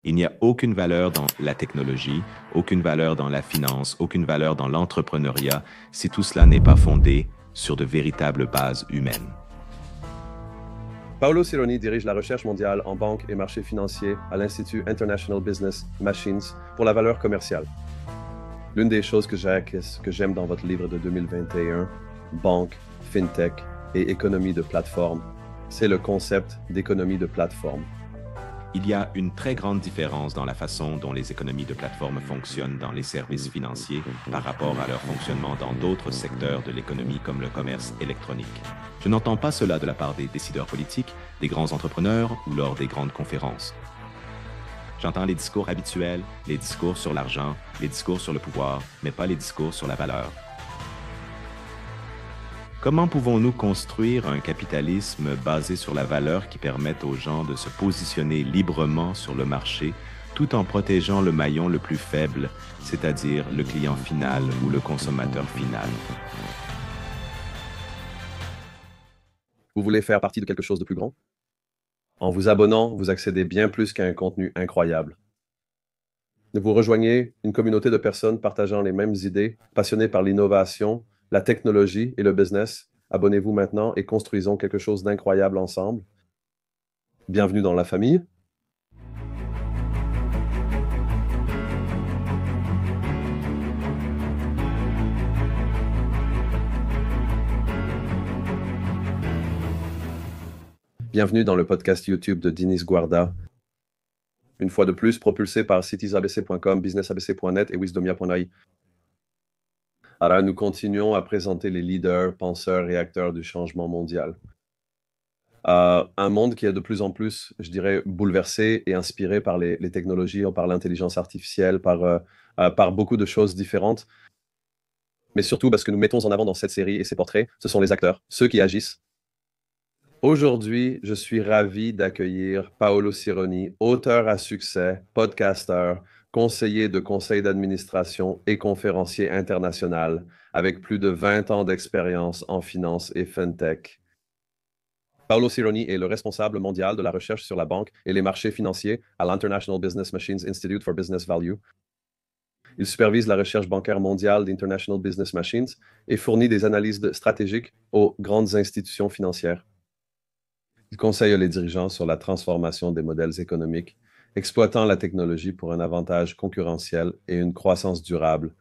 Il n'y a aucune valeur dans la technologie, aucune valeur dans la finance, aucune valeur dans l'entrepreneuriat si tout cela n'est pas fondé sur de véritables bases humaines. Paolo Cironi dirige la recherche mondiale en banque et marché financier à l'Institut International Business Machines pour la valeur commerciale. L'une des choses que j'aime dans votre livre de 2021, Banque, FinTech et économie de plateforme, c'est le concept d'économie de plateforme. Il y a une très grande différence dans la façon dont les économies de plateforme fonctionnent dans les services financiers par rapport à leur fonctionnement dans d'autres secteurs de l'économie comme le commerce électronique. Je n'entends pas cela de la part des décideurs politiques, des grands entrepreneurs ou lors des grandes conférences. J'entends les discours habituels, les discours sur l'argent, les discours sur le pouvoir, mais pas les discours sur la valeur. Comment pouvons-nous construire un capitalisme basé sur la valeur qui permette aux gens de se positionner librement sur le marché tout en protégeant le maillon le plus faible, c'est-à-dire le client final ou le consommateur final? Vous voulez faire partie de quelque chose de plus grand? En vous abonnant, vous accédez bien plus qu'à un contenu incroyable. Vous rejoignez une communauté de personnes partageant les mêmes idées, passionnées par l'innovation, la technologie et le business. Abonnez-vous maintenant et construisons quelque chose d'incroyable ensemble. Bienvenue dans la famille. Bienvenue dans le podcast YouTube de Dinis Guarda. Une fois de plus, propulsé par citiesabc.com, businessabc.net et wisdomia.ai. Alors, nous continuons à présenter les leaders, penseurs et acteurs du changement mondial. Un monde qui est de plus en plus, je dirais, bouleversé et inspiré par les technologies, par l'intelligence artificielle, par beaucoup de choses différentes. Mais surtout, parce que nous mettons en avant dans cette série et ces portraits, ce sont les acteurs, ceux qui agissent. Aujourd'hui, je suis ravi d'accueillir Paolo Cironi, auteur à succès, podcasteur, conseiller de conseil d'administration et conférencier international, avec plus de 20 ans d'expérience en finance et fintech. Paolo Cironi est le responsable mondial de la recherche sur la banque et les marchés financiers à l'International Business Machines Institute for Business Value. Il supervise la recherche bancaire mondiale d'International Business Machines et fournit des analyses stratégiques aux grandes institutions financières. Il conseille les dirigeants sur la transformation des modèles économiques, exploitant la technologie pour un avantage concurrentiel et une croissance durable.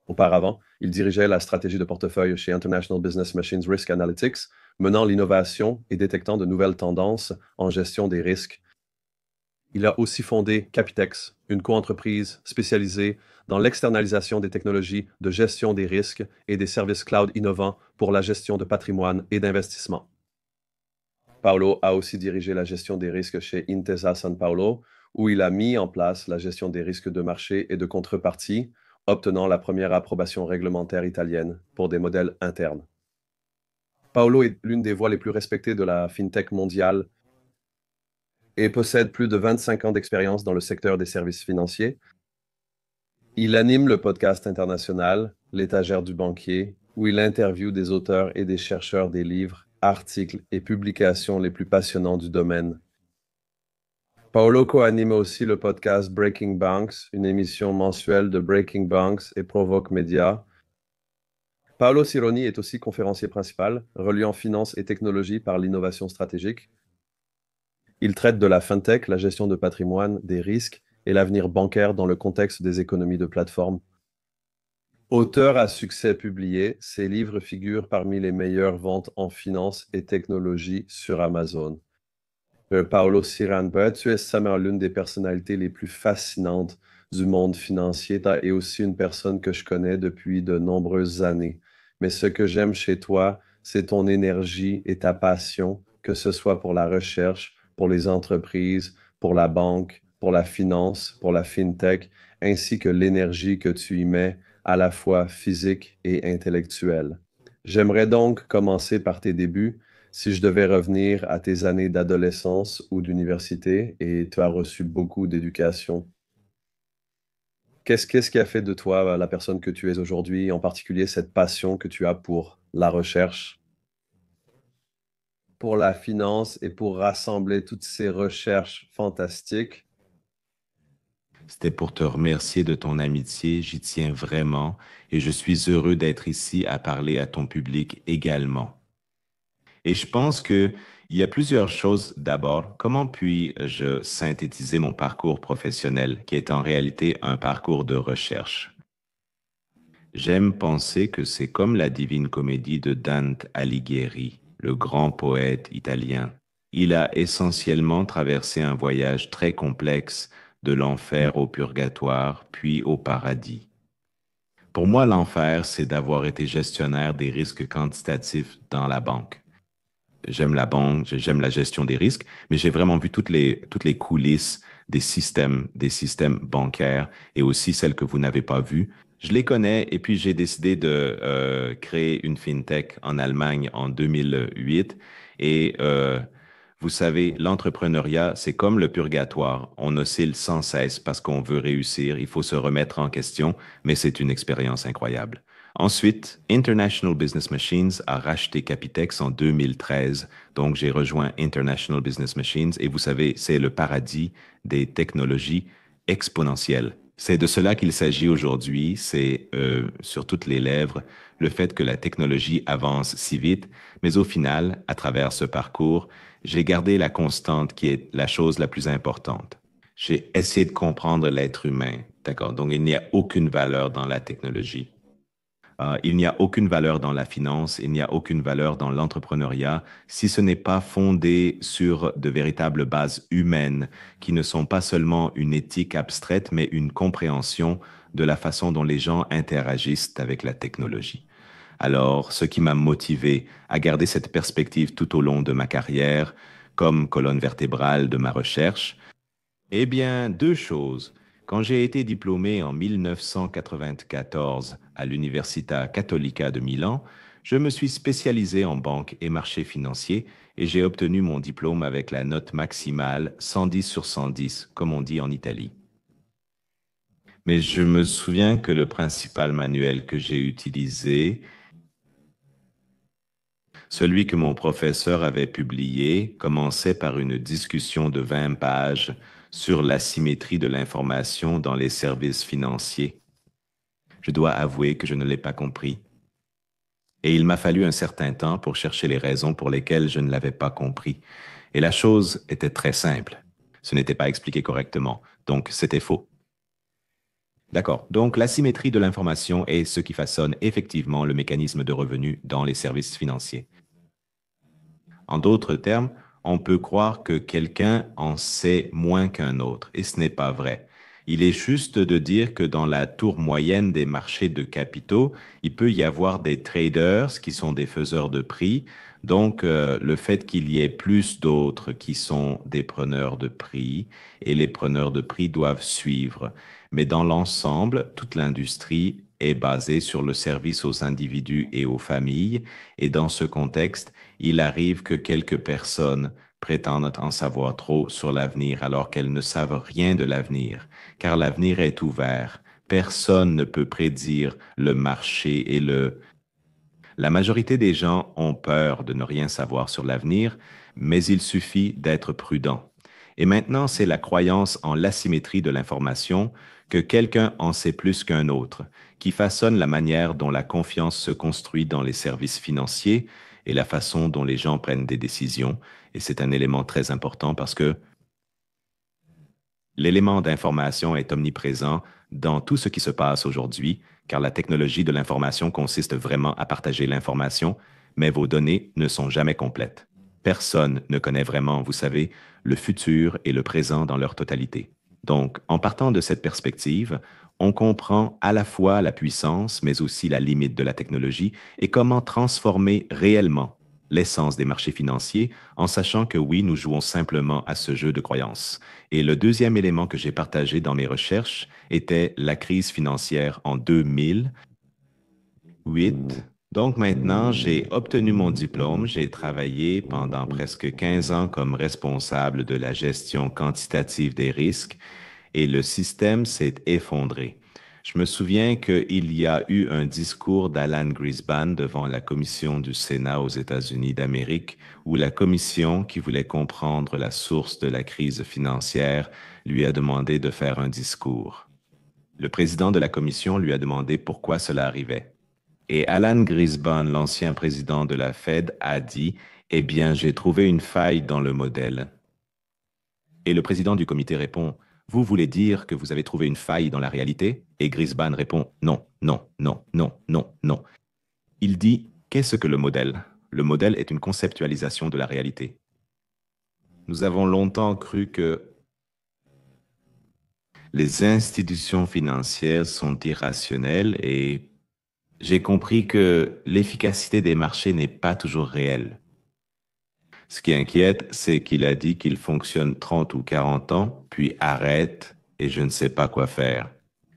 Auparavant, il dirigeait la stratégie de portefeuille chez International Business Machines Risk Analytics, menant l'innovation et détectant de nouvelles tendances en gestion des risques. Il a aussi fondé Capitex, une coentreprise spécialisée dans l'externalisation des technologies de gestion des risques et des services cloud innovants pour la gestion de patrimoine et d'investissement. Paolo a aussi dirigé la gestion des risques chez Intesa Sanpaolo, où il a mis en place la gestion des risques de marché et de contrepartie, obtenant la première approbation réglementaire italienne pour des modèles internes. Paolo est l'une des voix les plus respectées de la fintech mondiale et possède plus de 25 ans d'expérience dans le secteur des services financiers. Il anime le podcast international L'étagère du banquier, où il interviewe des auteurs et des chercheurs des livres, articles et publications les plus passionnants du domaine. Paolo co-anime aussi le podcast Breaking Banks, une émission mensuelle de Breaking Banks et Provoke Media. Paolo Cironi est aussi conférencier principal, reliant finance et technologie par l'innovation stratégique. Il traite de la fintech, la gestion de patrimoine, des risques et l'avenir bancaire dans le contexte des économies de plateforme. Auteur à succès publié, ses livres figurent parmi les meilleures ventes en finance et technologie sur Amazon. Paolo Cironi, tu es Samuel, l'une des personnalités les plus fascinantes du monde financier et aussi une personne que je connais depuis de nombreuses années. Mais ce que j'aime chez toi, c'est ton énergie et ta passion, que ce soit pour la recherche, pour les entreprises, pour la banque, pour la finance, pour la fintech, ainsi que l'énergie que tu y mets, à la fois physique et intellectuelle. J'aimerais donc commencer par tes débuts. Si je devais revenir à tes années d'adolescence ou d'université, et tu as reçu beaucoup d'éducation, qu'est-ce qui a fait de toi la personne que tu es aujourd'hui, en particulier cette passion que tu as pour la recherche, pour la finance et pour rassembler toutes ces recherches fantastiques C'était pour te remercier de ton amitié, j'y tiens vraiment et je suis heureux d'être ici à parler à ton public également. Et je pense que il y a plusieurs choses. D'abord, comment puis-je synthétiser mon parcours professionnel, qui est en réalité un parcours de recherche? J'aime penser que c'est comme la Divine Comédie de Dante Alighieri, le grand poète italien. Il a essentiellement traversé un voyage très complexe de l'enfer au purgatoire, puis au paradis. Pour moi, l'enfer, c'est d'avoir été gestionnaire des risques quantitatifs dans la banque. J'aime la banque, j'aime la gestion des risques, mais j'ai vraiment vu toutes les coulisses des systèmes bancaires et aussi celles que vous n'avez pas vues. Je les connais et puis j'ai décidé de créer une fintech en Allemagne en 2008. Et vous savez, l'entrepreneuriat, c'est comme le purgatoire. On oscille sans cesse parce qu'on veut réussir, il faut se remettre en question, mais c'est une expérience incroyable. Ensuite, International Business Machines a racheté Capitex en 2013. Donc, j'ai rejoint International Business Machines et vous savez, c'est le paradis des technologies exponentielles. C'est de cela qu'il s'agit aujourd'hui. C'est sur toutes les lèvres le fait que la technologie avance si vite, mais au final, à travers ce parcours, j'ai gardé la constante qui est la chose la plus importante. J'ai essayé de comprendre l'être humain. D'accord? Donc, il n'y a aucune valeur dans la technologie. Il n'y a aucune valeur dans la finance, il n'y a aucune valeur dans l'entrepreneuriat si ce n'est pas fondé sur de véritables bases humaines qui ne sont pas seulement une éthique abstraite, mais une compréhension de la façon dont les gens interagissent avec la technologie. Alors, ce qui m'a motivé à garder cette perspective tout au long de ma carrière, comme colonne vertébrale de ma recherche, eh bien, deux choses. Quand j'ai été diplômé en 1994 à l'Università Cattolica de Milan, je me suis spécialisé en banque et marché financier et j'ai obtenu mon diplôme avec la note maximale 110 sur 110, comme on dit en Italie. Mais je me souviens que le principal manuel que j'ai utilisé, celui que mon professeur avait publié, commençait par une discussion de 20 pages sur la symétrie de l'information dans les services financiers. Je dois avouer que je ne l'ai pas compris. Et il m'a fallu un certain temps pour chercher les raisons pour lesquelles je ne l'avais pas compris. Et la chose était très simple. Ce n'était pas expliqué correctement, donc c'était faux. D'accord. Donc la symétrie de l'information est ce qui façonne effectivement le mécanisme de revenu dans les services financiers. En d'autres termes, on peut croire que quelqu'un en sait moins qu'un autre, et ce n'est pas vrai. Il est juste de dire que dans la tour moyenne des marchés de capitaux, il peut y avoir des traders qui sont des faiseurs de prix. Donc, le fait qu'il y ait plus d'autres qui sont des preneurs de prix, et les preneurs de prix doivent suivre. Mais dans l'ensemble, toute l'industrie est basée sur le service aux individus et aux familles. Et dans ce contexte, il arrive que quelques personnes prétendent en savoir trop sur l'avenir alors qu'elles ne savent rien de l'avenir, car l'avenir est ouvert. Personne ne peut prédire le marché et le... La majorité des gens ont peur de ne rien savoir sur l'avenir, mais il suffit d'être prudent. Et maintenant, c'est la croyance en l'asymétrie de l'information, que quelqu'un en sait plus qu'un autre, qui façonne la manière dont la confiance se construit dans les services financiers et la façon dont les gens prennent des décisions. Et c'est un élément très important parce que l'élément d'information est omniprésent dans tout ce qui se passe aujourd'hui, car la technologie de l'information consiste vraiment à partager l'information, mais vos données ne sont jamais complètes. Personne ne connaît vraiment, vous savez, le futur et le présent dans leur totalité. Donc, en partant de cette perspective, on comprend à la fois la puissance, mais aussi la limite de la technologie et comment transformer réellement l'essence des marchés financiers en sachant que oui, nous jouons simplement à ce jeu de croyances. Et le deuxième élément que j'ai partagé dans mes recherches était la crise financière en 2008. Donc maintenant, j'ai obtenu mon diplôme. J'ai travaillé pendant presque 15 ans comme responsable de la gestion quantitative des risques et le système s'est effondré. Je me souviens qu'il y a eu un discours d'Alan Greenspan devant la commission du Sénat aux États-Unis d'Amérique, où la commission, qui voulait comprendre la source de la crise financière, lui a demandé de faire un discours. Le président de la commission lui a demandé pourquoi cela arrivait. Et Alan Greenspan, l'ancien président de la Fed, a dit, eh bien, j'ai trouvé une faille dans le modèle. Et le président du comité répond, vous voulez dire que vous avez trouvé une faille dans la réalité? Et Greenspan répond, non, non, non, non, non, non. Il dit, qu'est-ce que le modèle? Le modèle est une conceptualisation de la réalité. Nous avons longtemps cru que les institutions financières sont irrationnelles et j'ai compris que l'efficacité des marchés n'est pas toujours réelle. Ce qui inquiète, c'est qu'il a dit qu'il fonctionne 30 ou 40 ans, puis arrête et je ne sais pas quoi faire.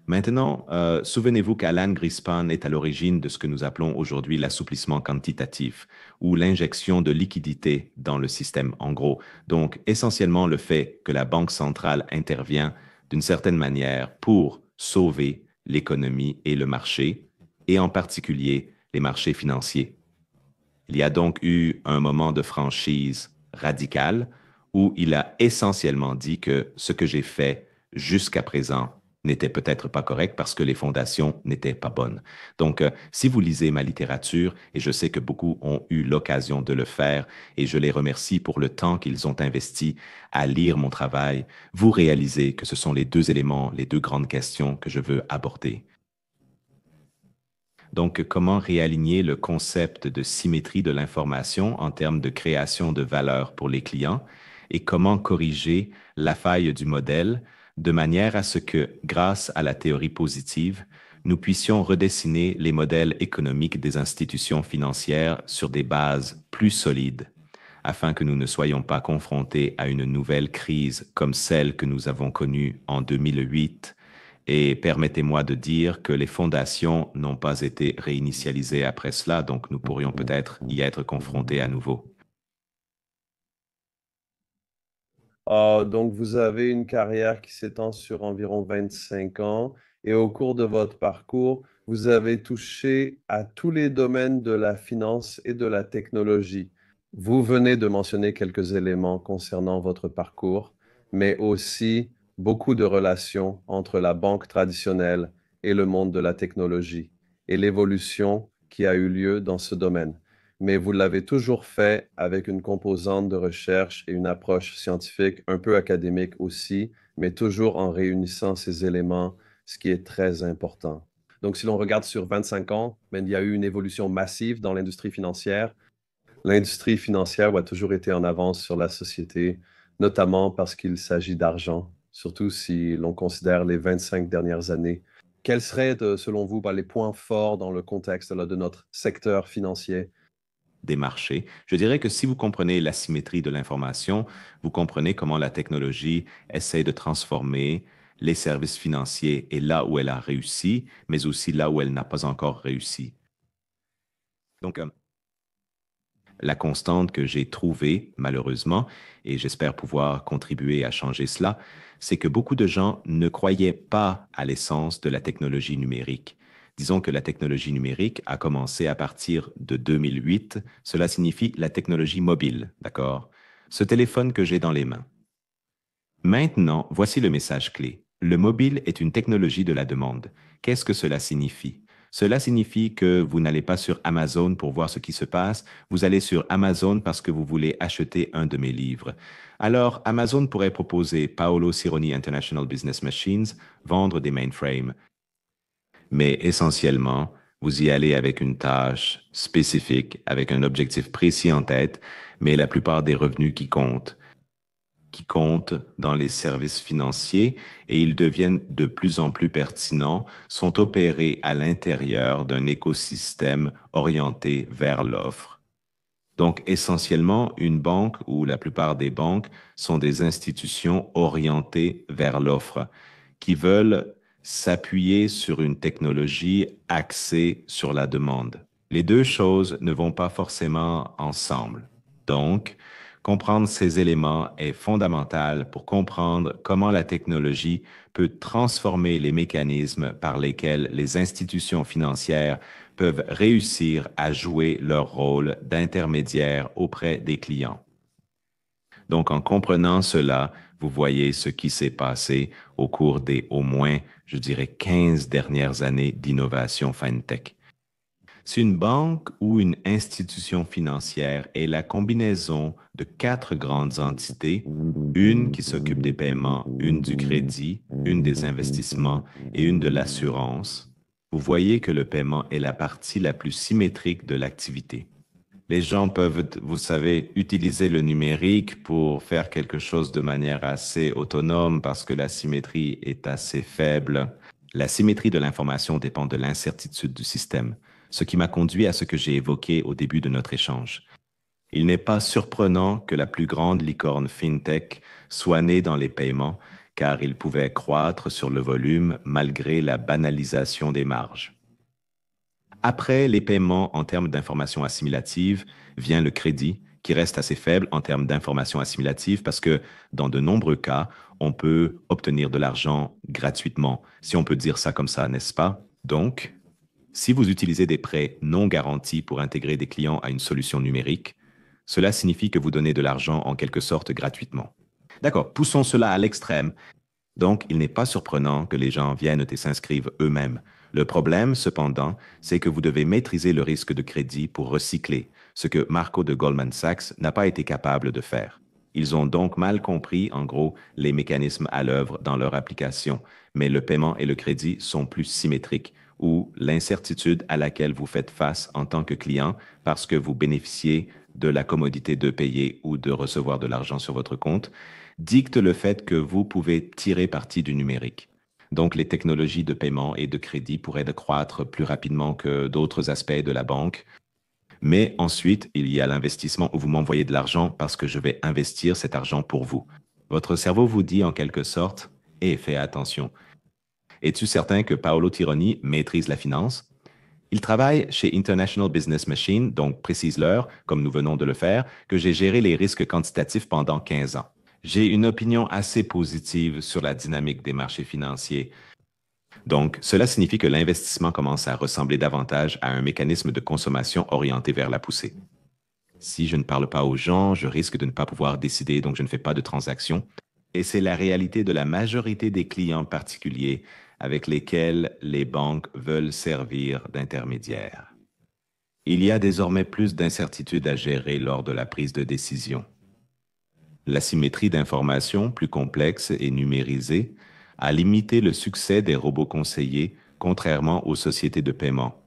Maintenant, souvenez-vous qu'Alan Greenspan est à l'origine de ce que nous appelons aujourd'hui l'assouplissement quantitatif, ou l'injection de liquidité dans le système, en gros. Donc, essentiellement le fait que la Banque centrale intervient d'une certaine manière pour sauver l'économie et le marché, et en particulier les marchés financiers. Il y a donc eu un moment de franchise radicale où il a essentiellement dit que ce que j'ai fait jusqu'à présent n'était peut-être pas correct parce que les fondations n'étaient pas bonnes. Donc, si vous lisez ma littérature, et je sais que beaucoup ont eu l'occasion de le faire, et je les remercie pour le temps qu'ils ont investi à lire mon travail, vous réalisez que ce sont les deux éléments, les deux grandes questions que je veux aborder. Donc, comment réaligner le concept de symétrie de l'information en termes de création de valeur pour les clients et comment corriger la faille du modèle de manière à ce que, grâce à la théorie positive, nous puissions redessiner les modèles économiques des institutions financières sur des bases plus solides afin que nous ne soyons pas confrontés à une nouvelle crise comme celle que nous avons connue en 2008. Et permettez-moi de dire que les fondations n'ont pas été réinitialisées après cela, donc nous pourrions peut-être y être confrontés à nouveau. Donc, vous avez une carrière qui s'étend sur environ 25 ans et au cours de votre parcours, vous avez touché à tous les domaines de la finance et de la technologie. Vous venez de mentionner quelques éléments concernant votre parcours, mais aussi beaucoup de relations entre la banque traditionnelle et le monde de la technologie et l'évolution qui a eu lieu dans ce domaine. Mais vous l'avez toujours fait avec une composante de recherche et une approche scientifique un peu académique aussi, mais toujours en réunissant ces éléments, ce qui est très important. Donc, si l'on regarde sur 25 ans, il y a eu une évolution massive dans l'industrie financière. L'industrie financière a toujours été en avance sur la société, notamment parce qu'il s'agit d'argent, surtout si l'on considère les 25 dernières années. Quels seraient, selon vous, les points forts dans le contexte de notre secteur financier? Des marchés. Je dirais que si vous comprenez l'asymétrie de l'information, vous comprenez comment la technologie essaie de transformer les services financiers et là où elle a réussi, mais aussi là où elle n'a pas encore réussi. Donc, la constante que j'ai trouvée, malheureusement, et j'espère pouvoir contribuer à changer cela, c'est que beaucoup de gens ne croyaient pas à l'essence de la technologie numérique. Disons que la technologie numérique a commencé à partir de 2008. Cela signifie la technologie mobile, d'accord? Ce téléphone que j'ai dans les mains. Maintenant, voici le message clé. Le mobile est une technologie de la demande. Qu'est-ce que cela signifie? Cela signifie que vous n'allez pas sur Amazon pour voir ce qui se passe, vous allez sur Amazon parce que vous voulez acheter un de mes livres. Alors, Amazon pourrait proposer Paolo Cironi International Business Machines, vendre des mainframes. Mais essentiellement, vous y allez avec une tâche spécifique, avec un objectif précis en tête, mais la plupart des revenus qui comptent dans les services financiers et ils deviennent de plus en plus pertinents, sont opérés à l'intérieur d'un écosystème orienté vers l'offre. Donc, essentiellement, une banque ou la plupart des banques sont des institutions orientées vers l'offre qui veulent s'appuyer sur une technologie axée sur la demande. Les deux choses ne vont pas forcément ensemble. Donc, Comprendre ces éléments est fondamental pour comprendre comment la technologie peut transformer les mécanismes par lesquels les institutions financières peuvent réussir à jouer leur rôle d'intermédiaire auprès des clients. Donc, en comprenant cela, vous voyez ce qui s'est passé au cours des au moins, je dirais, 15 dernières années d'innovation FinTech. Si une banque ou une institution financière est la combinaison de quatre grandes entités, une qui s'occupe des paiements, une du crédit, une des investissements et une de l'assurance, vous voyez que le paiement est la partie la plus symétrique de l'activité. Les gens peuvent, vous savez, utiliser le numérique pour faire quelque chose de manière assez autonome parce que la symétrie est assez faible. La symétrie de l'information dépend de l'incertitude du système, ce qui m'a conduit à ce que j'ai évoqué au début de notre échange. Il n'est pas surprenant que la plus grande licorne FinTech soit née dans les paiements, car il pouvait croître sur le volume malgré la banalisation des marges. Après les paiements en termes d'information assimilative, vient le crédit, qui reste assez faible en termes d'information assimilative parce que dans de nombreux cas, on peut obtenir de l'argent gratuitement, si on peut dire ça comme ça, n'est-ce pas? Donc, si vous utilisez des prêts non garantis pour intégrer des clients à une solution numérique, cela signifie que vous donnez de l'argent en quelque sorte gratuitement. D'accord, poussons cela à l'extrême. Donc, il n'est pas surprenant que les gens viennent et s'inscrivent eux-mêmes. Le problème, cependant, c'est que vous devez maîtriser le risque de crédit pour recycler, ce que Marco de Goldman Sachs n'a pas été capable de faire. Ils ont donc mal compris, en gros, les mécanismes à l'œuvre dans leur application, mais le paiement et le crédit sont plus symétriques, ou l'incertitude à laquelle vous faites face en tant que client parce que vous bénéficiez de la commodité de payer ou de recevoir de l'argent sur votre compte, dicte le fait que vous pouvez tirer parti du numérique. Donc, les technologies de paiement et de crédit pourraient croître plus rapidement que d'autres aspects de la banque. Mais ensuite, il y a l'investissement où vous m'envoyez de l'argent parce que je vais investir cet argent pour vous. Votre cerveau vous dit en quelque sorte, et fais attention. Es-tu certain que Paolo Tironi maîtrise la finance? Il travaille chez International Business Machine, donc précise-leur, comme nous venons de le faire, que j'ai géré les risques quantitatifs pendant 15 ans. J'ai une opinion assez positive sur la dynamique des marchés financiers. Donc, cela signifie que l'investissement commence à ressembler davantage à un mécanisme de consommation orienté vers la poussée. Si je ne parle pas aux gens, je risque de ne pas pouvoir décider, donc je ne fais pas de transactions. Et c'est la réalité de la majorité des clients particuliers avec lesquels les banques veulent servir d'intermédiaires. Il y a désormais plus d'incertitudes à gérer lors de la prise de décision. L'asymétrie d'informations, plus complexe et numérisée, a limité le succès des robots conseillers, contrairement aux sociétés de paiement.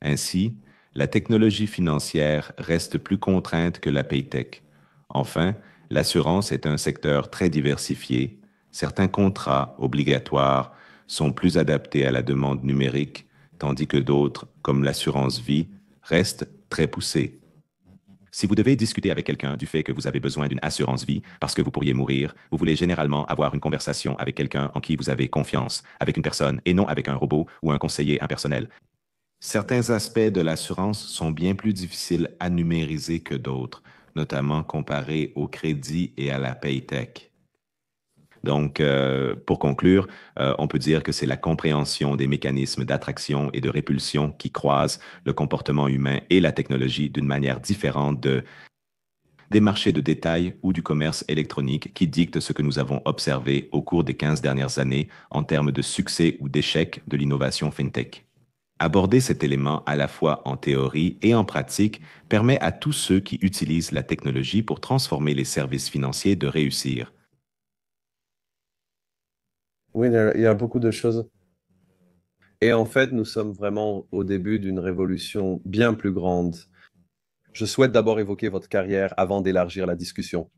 Ainsi, la technologie financière reste plus contrainte que la paytech. Enfin, l'assurance est un secteur très diversifié. Certains contrats obligatoires sont plus adaptés à la demande numérique, tandis que d'autres, comme l'assurance vie, restent très poussés. Si vous devez discuter avec quelqu'un du fait que vous avez besoin d'une assurance vie parce que vous pourriez mourir, vous voulez généralement avoir une conversation avec quelqu'un en qui vous avez confiance, avec une personne et non avec un robot ou un conseiller impersonnel. Certains aspects de l'assurance sont bien plus difficiles à numériser que d'autres, notamment comparés au crédit et à la paytech. Donc, pour conclure, on peut dire que c'est la compréhension des mécanismes d'attraction et de répulsion qui croisent le comportement humain et la technologie d'une manière différente des marchés de détail ou du commerce électronique qui dictent ce que nous avons observé au cours des 15 dernières années en termes de succès ou d'échec de l'innovation FinTech. Aborder cet élément à la fois en théorie et en pratique permet à tous ceux qui utilisent la technologie pour transformer les services financiers de réussir. Oui, il y a beaucoup de choses. Et en fait, nous sommes vraiment au début d'une révolution bien plus grande. Je souhaite d'abord évoquer votre carrière avant d'élargir la discussion.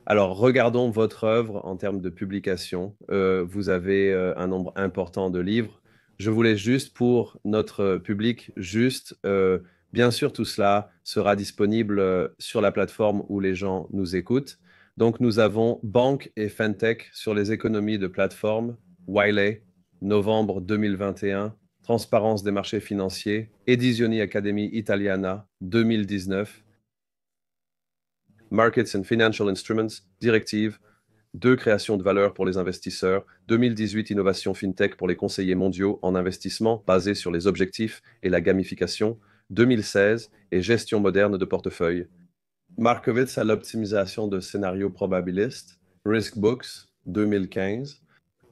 Alors, regardons votre œuvre en termes de publication. Vous avez un nombre important de livres. Je voulais juste pour notre public, bien sûr, tout cela sera disponible sur la plateforme où les gens nous écoutent. Donc, nous avons Banque et FinTech sur les économies de plateforme, Wiley, novembre 2021, Transparence des marchés financiers, Edizioni Academy Italiana, 2019. Markets and Financial Instruments, Directive. 2. Création de valeur pour les investisseurs. 2018, Innovation FinTech pour les conseillers mondiaux en investissement basé sur les objectifs et la gamification. 2016, et gestion moderne de portefeuille. Markowitz à l'optimisation de scénarios probabilistes. Risk Books, 2015.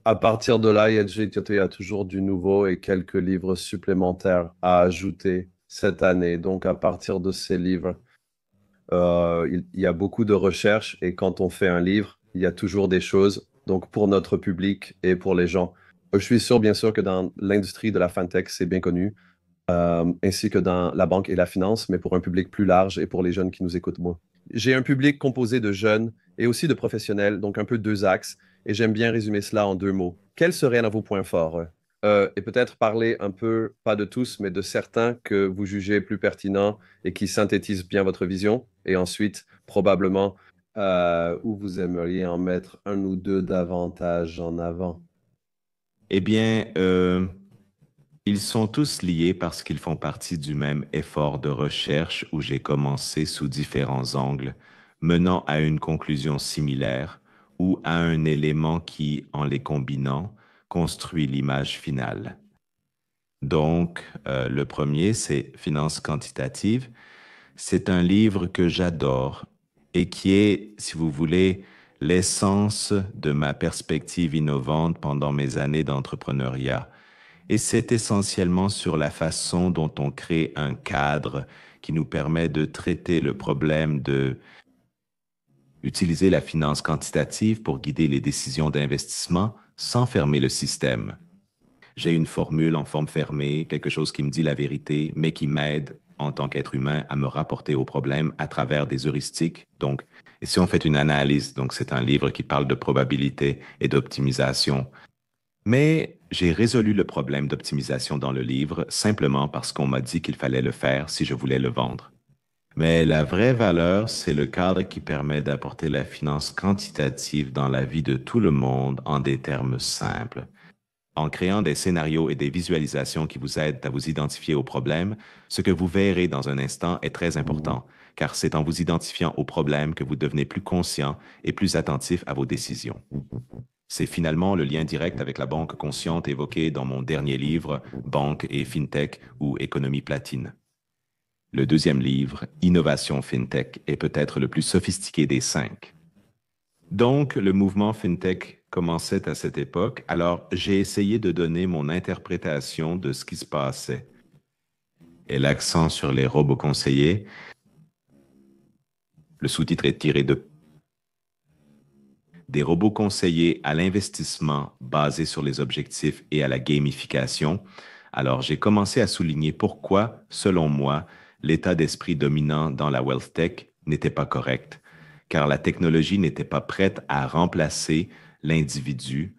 À partir de là, il y a toujours du nouveau et quelques livres supplémentaires à ajouter cette année. Donc, à partir de ces livres, il y a beaucoup de recherches et quand on fait un livre, il y a toujours des choses. Donc, pour notre public et pour les gens, je suis sûr, bien sûr, que dans l'industrie de la fintech, c'est bien connu, ainsi que dans la banque et la finance, mais pour un public plus large et pour les jeunes qui nous écoutent, moi. J'ai un public composé de jeunes et aussi de professionnels, donc un peu deux axes, et j'aime bien résumer cela en deux mots. Quels seraient vos points forts? Et peut-être parler un peu, pas de tous, mais de certains que vous jugez plus pertinents et qui synthétisent bien votre vision, et ensuite, probablement, où vous aimeriez en mettre un ou deux davantage en avant. Eh bien, ils sont tous liés parce qu'ils font partie du même effort de recherche où j'ai commencé sous différents angles, menant à une conclusion similaire ou à un élément qui, en les combinant, construit l'image finale. Donc, le premier, c'est Finance quantitative. C'est un livre que j'adore et qui est, si vous voulez, l'essence de ma perspective innovante pendant mes années d'entrepreneuriat. Et c'est essentiellement sur la façon dont on crée un cadre qui nous permet de traiter le problème de utiliser la finance quantitative pour guider les décisions d'investissement sans fermer le système. J'ai une formule en forme fermée, quelque chose qui me dit la vérité, mais qui m'aide en tant qu'être humain à me rapporter au problème à travers des heuristiques. Donc, et si on fait une analyse, donc c'est un livre qui parle de probabilité et d'optimisation. Mais j'ai résolu le problème d'optimisation dans le livre simplement parce qu'on m'a dit qu'il fallait le faire si je voulais le vendre. Mais la vraie valeur, c'est le cadre qui permet d'apporter la finance quantitative dans la vie de tout le monde en des termes simples. En créant des scénarios et des visualisations qui vous aident à vous identifier aux problèmes, ce que vous verrez dans un instant est très important, car c'est en vous identifiant aux problèmes que vous devenez plus conscient et plus attentif à vos décisions. C'est finalement le lien direct avec la banque consciente évoquée dans mon dernier livre, Banque et FinTech ou Économie platine. Le deuxième livre, Innovation FinTech, est peut-être le plus sophistiqué des cinq. Donc, le mouvement FinTech commençait à cette époque, alors j'ai essayé de donner mon interprétation de ce qui se passait. Et l'accent sur les robots conseillers, le sous-titre est tiré de des robots conseillers à l'investissement basés sur les objectifs et à la gamification. Alors, j'ai commencé à souligner pourquoi, selon moi, l'état d'esprit dominant dans la wealth tech n'était pas correct, car la technologie n'était pas prête à remplacer l'individu,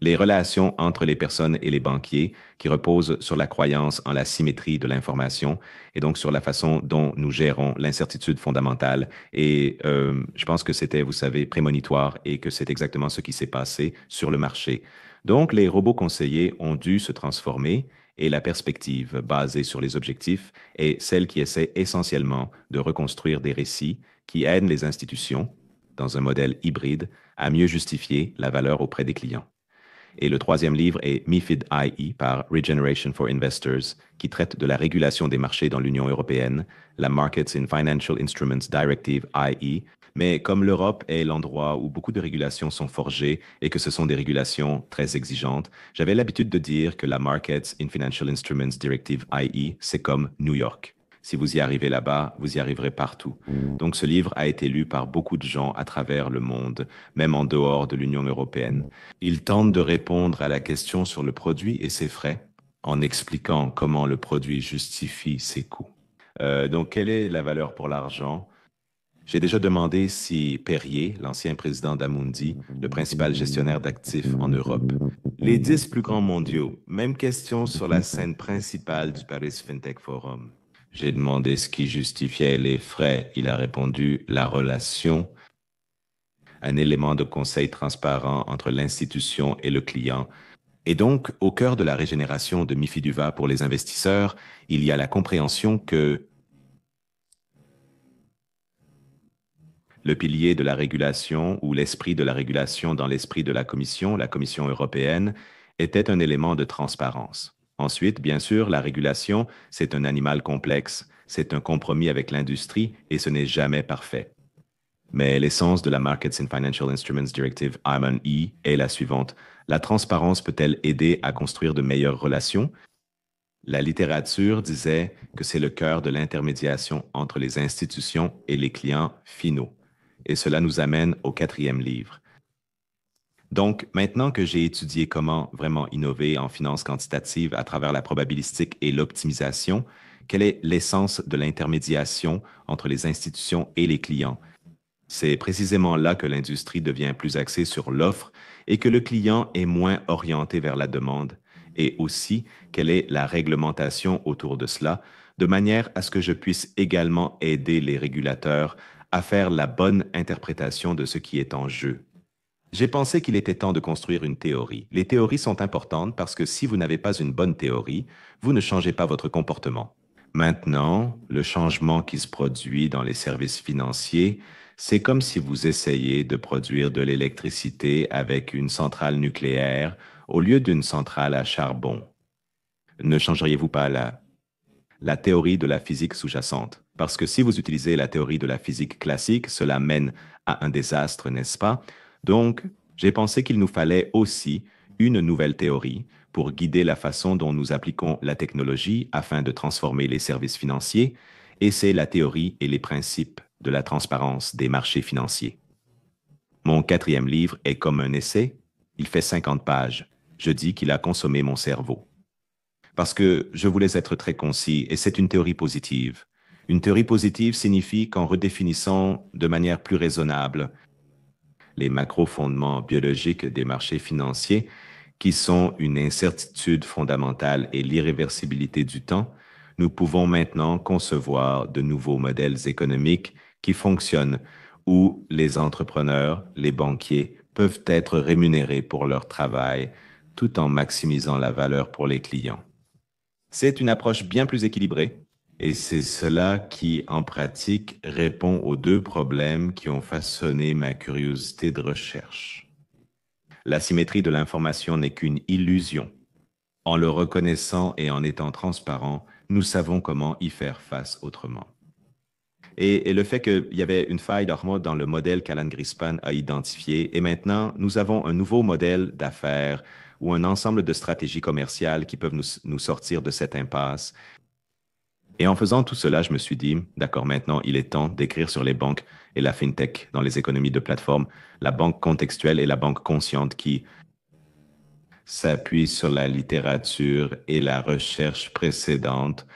les relations entre les personnes et les banquiers qui reposent sur la croyance en la symétrie de l'information et donc sur la façon dont nous gérons l'incertitude fondamentale. Et je pense que c'était, vous savez, prémonitoire et que c'est exactement ce qui s'est passé sur le marché. Donc, les robots conseillers ont dû se transformer et la perspective basée sur les objectifs est celle qui essaie essentiellement de reconstruire des récits qui aident les institutions, dans un modèle hybride, à mieux justifier la valeur auprès des clients. Et le troisième livre est MiFID IE par Regeneration for Investors, qui traite de la régulation des marchés dans l'Union européenne, la Markets in Financial Instruments Directive IE. Mais comme l'Europe est l'endroit où beaucoup de régulations sont forgées et que ce sont des régulations très exigeantes, j'avais l'habitude de dire que la Markets in Financial Instruments Directive IE, c'est comme New York. Si vous y arrivez là-bas, vous y arriverez partout. Donc ce livre a été lu par beaucoup de gens à travers le monde, même en dehors de l'Union européenne. Il tente de répondre à la question sur le produit et ses frais en expliquant comment le produit justifie ses coûts. Donc quelle est la valeur pour l'argent? J'ai déjà demandé si Perrier, l'ancien président d'Amundi, le principal gestionnaire d'actifs en Europe, les 10 plus grands mondiaux, même question sur la scène principale du Paris FinTech Forum. J'ai demandé ce qui justifiait les frais. Il a répondu la relation, un élément de conseil transparent entre l'institution et le client. Et donc, au cœur de la régénération de MiFIDUVA pour les investisseurs, il y a la compréhension que Le pilier de la régulation ou l'esprit de la régulation dans l'esprit de la Commission européenne, était un élément de transparence. Ensuite, bien sûr, la régulation, c'est un animal complexe, c'est un compromis avec l'industrie et ce n'est jamais parfait. Mais l'essence de la Markets in Financial Instruments Directive M&E est la suivante. La transparence peut-elle aider à construire de meilleures relations? La littérature disait que c'est le cœur de l'intermédiation entre les institutions et les clients finaux. Et cela nous amène au quatrième livre. Donc, maintenant que j'ai étudié comment vraiment innover en finance quantitative à travers la probabilistique et l'optimisation, quelle est l'essence de l'intermédiation entre les institutions et les clients? C'est précisément là que l'industrie devient plus axée sur l'offre et que le client est moins orienté vers la demande. Et aussi, quelle est la réglementation autour de cela, de manière à ce que je puisse également aider les régulateurs à faire la bonne interprétation de ce qui est en jeu. J'ai pensé qu'il était temps de construire une théorie. Les théories sont importantes parce que si vous n'avez pas une bonne théorie, vous ne changez pas votre comportement. Maintenant, le changement qui se produit dans les services financiers, c'est comme si vous essayiez de produire de l'électricité avec une centrale nucléaire au lieu d'une centrale à charbon. Ne changeriez-vous pas la théorie de la physique sous-jacente? Parce que si vous utilisez la théorie de la physique classique, cela mène à un désastre, n'est-ce pas? Donc, j'ai pensé qu'il nous fallait aussi une nouvelle théorie pour guider la façon dont nous appliquons la technologie afin de transformer les services financiers, et c'est la théorie et les principes de la transparence des marchés financiers. Mon quatrième livre est comme un essai. Il fait 50 pages. Je dis qu'il a consommé mon cerveau. Parce que je voulais être très concis, et c'est une théorie positive. Une théorie positive signifie qu'en redéfinissant de manière plus raisonnable les macro-fondements biologiques des marchés financiers, qui sont une incertitude fondamentale et l'irréversibilité du temps, nous pouvons maintenant concevoir de nouveaux modèles économiques qui fonctionnent, où les entrepreneurs, les banquiers peuvent être rémunérés pour leur travail tout en maximisant la valeur pour les clients. C'est une approche bien plus équilibrée et c'est cela qui, en pratique, répond aux deux problèmes qui ont façonné ma curiosité de recherche. La symétrie de l'information n'est qu'une illusion. En le reconnaissant et en étant transparent, nous savons comment y faire face autrement. Et le fait qu'il y avait une faille d'Armod dans le modèle qu'Alan Greenspan a identifié, et maintenant, nous avons un nouveau modèle d'affaires ou un ensemble de stratégies commerciales qui peuvent nous sortir de cette impasse. Et en faisant tout cela, je me suis dit, d'accord, maintenant, il est temps d'écrire sur les banques et la fintech dans les économies de plateforme, la banque contextuelle et la banque consciente qui s'appuie sur la littérature et la recherche précédente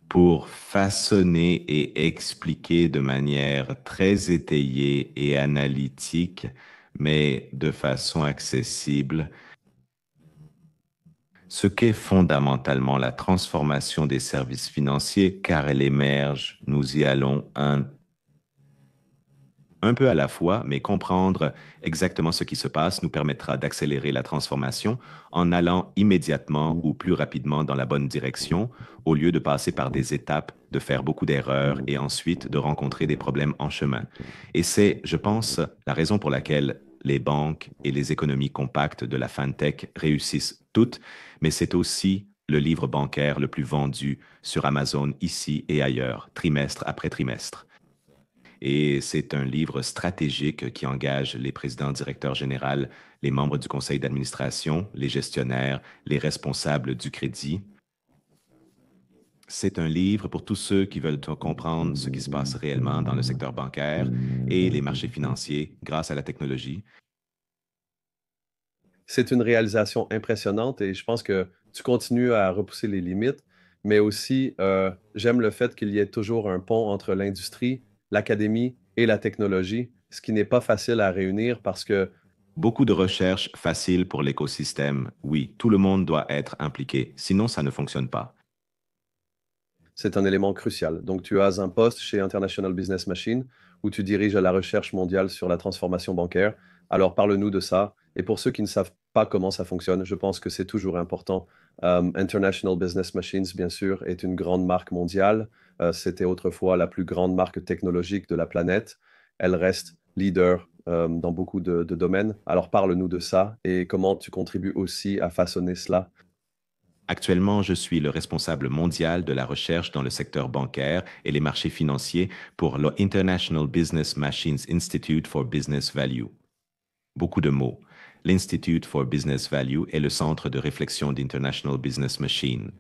pour façonner et expliquer de manière très étayée et analytique, mais de façon accessible, ce qu'est fondamentalement la transformation des services financiers, car elle émerge, nous y allons un peu à la fois, mais comprendre exactement ce qui se passe nous permettra d'accélérer la transformation en allant immédiatement ou plus rapidement dans la bonne direction, au lieu de passer par des étapes, de faire beaucoup d'erreurs et ensuite de rencontrer des problèmes en chemin. Et c'est, je pense, la raison pour laquelle les banques et les économies compactes de la fintech réussissent toutes, mais c'est aussi le livre bancaire le plus vendu sur Amazon ici et ailleurs, trimestre après trimestre. Et c'est un livre stratégique qui engage les présidents, directeurs généraux, les membres du conseil d'administration, les gestionnaires, les responsables du crédit. C'est un livre pour tous ceux qui veulent comprendre ce qui se passe réellement dans le secteur bancaire et les marchés financiers grâce à la technologie. C'est une réalisation impressionnante et je pense que tu continues à repousser les limites, mais aussi j'aime le fait qu'il y ait toujours un pont entre l'industrie, l'académie et la technologie, ce qui n'est pas facile à réunir parce que Beaucoup de recherches faciles pour l'écosystème. Oui, tout le monde doit être impliqué, sinon ça ne fonctionne pas. c'est un élément crucial. Donc, tu as un poste chez International Business Machine où tu diriges la recherche mondiale sur la transformation bancaire. Alors, parle-nous de ça. Et pour ceux qui ne savent pas comment ça fonctionne, je pense que c'est toujours important. International Business Machines, bien sûr, est une grande marque mondiale. C'était autrefois la plus grande marque technologique de la planète. Elle reste leader dans beaucoup de domaines. Alors parle-nous de ça et comment tu contribues aussi à façonner cela. Actuellement, je suis le responsable mondial de la recherche dans le secteur bancaire et les marchés financiers pour le International Business Machines Institute for Business Value. Beaucoup de mots. L'Institute for Business Value est le centre de réflexion d'International Business Machine.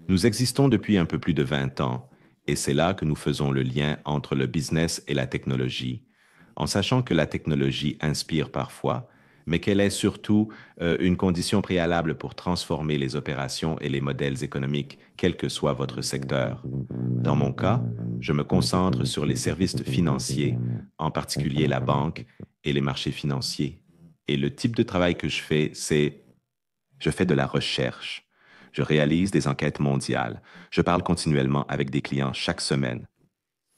Nous existons depuis un peu plus de 20 ans et c'est là que nous faisons le lien entre le business et la technologie, en sachant que la technologie inspire parfois, mais qu'elle est surtout une condition préalable pour transformer les opérations et les modèles économiques, quel que soit votre secteur. Dans mon cas, je me concentre sur les services financiers, en particulier la banque et les marchés financiers. Et le type de travail que je fais de la recherche. Je réalise des enquêtes mondiales. Je parle continuellement avec des clients chaque semaine.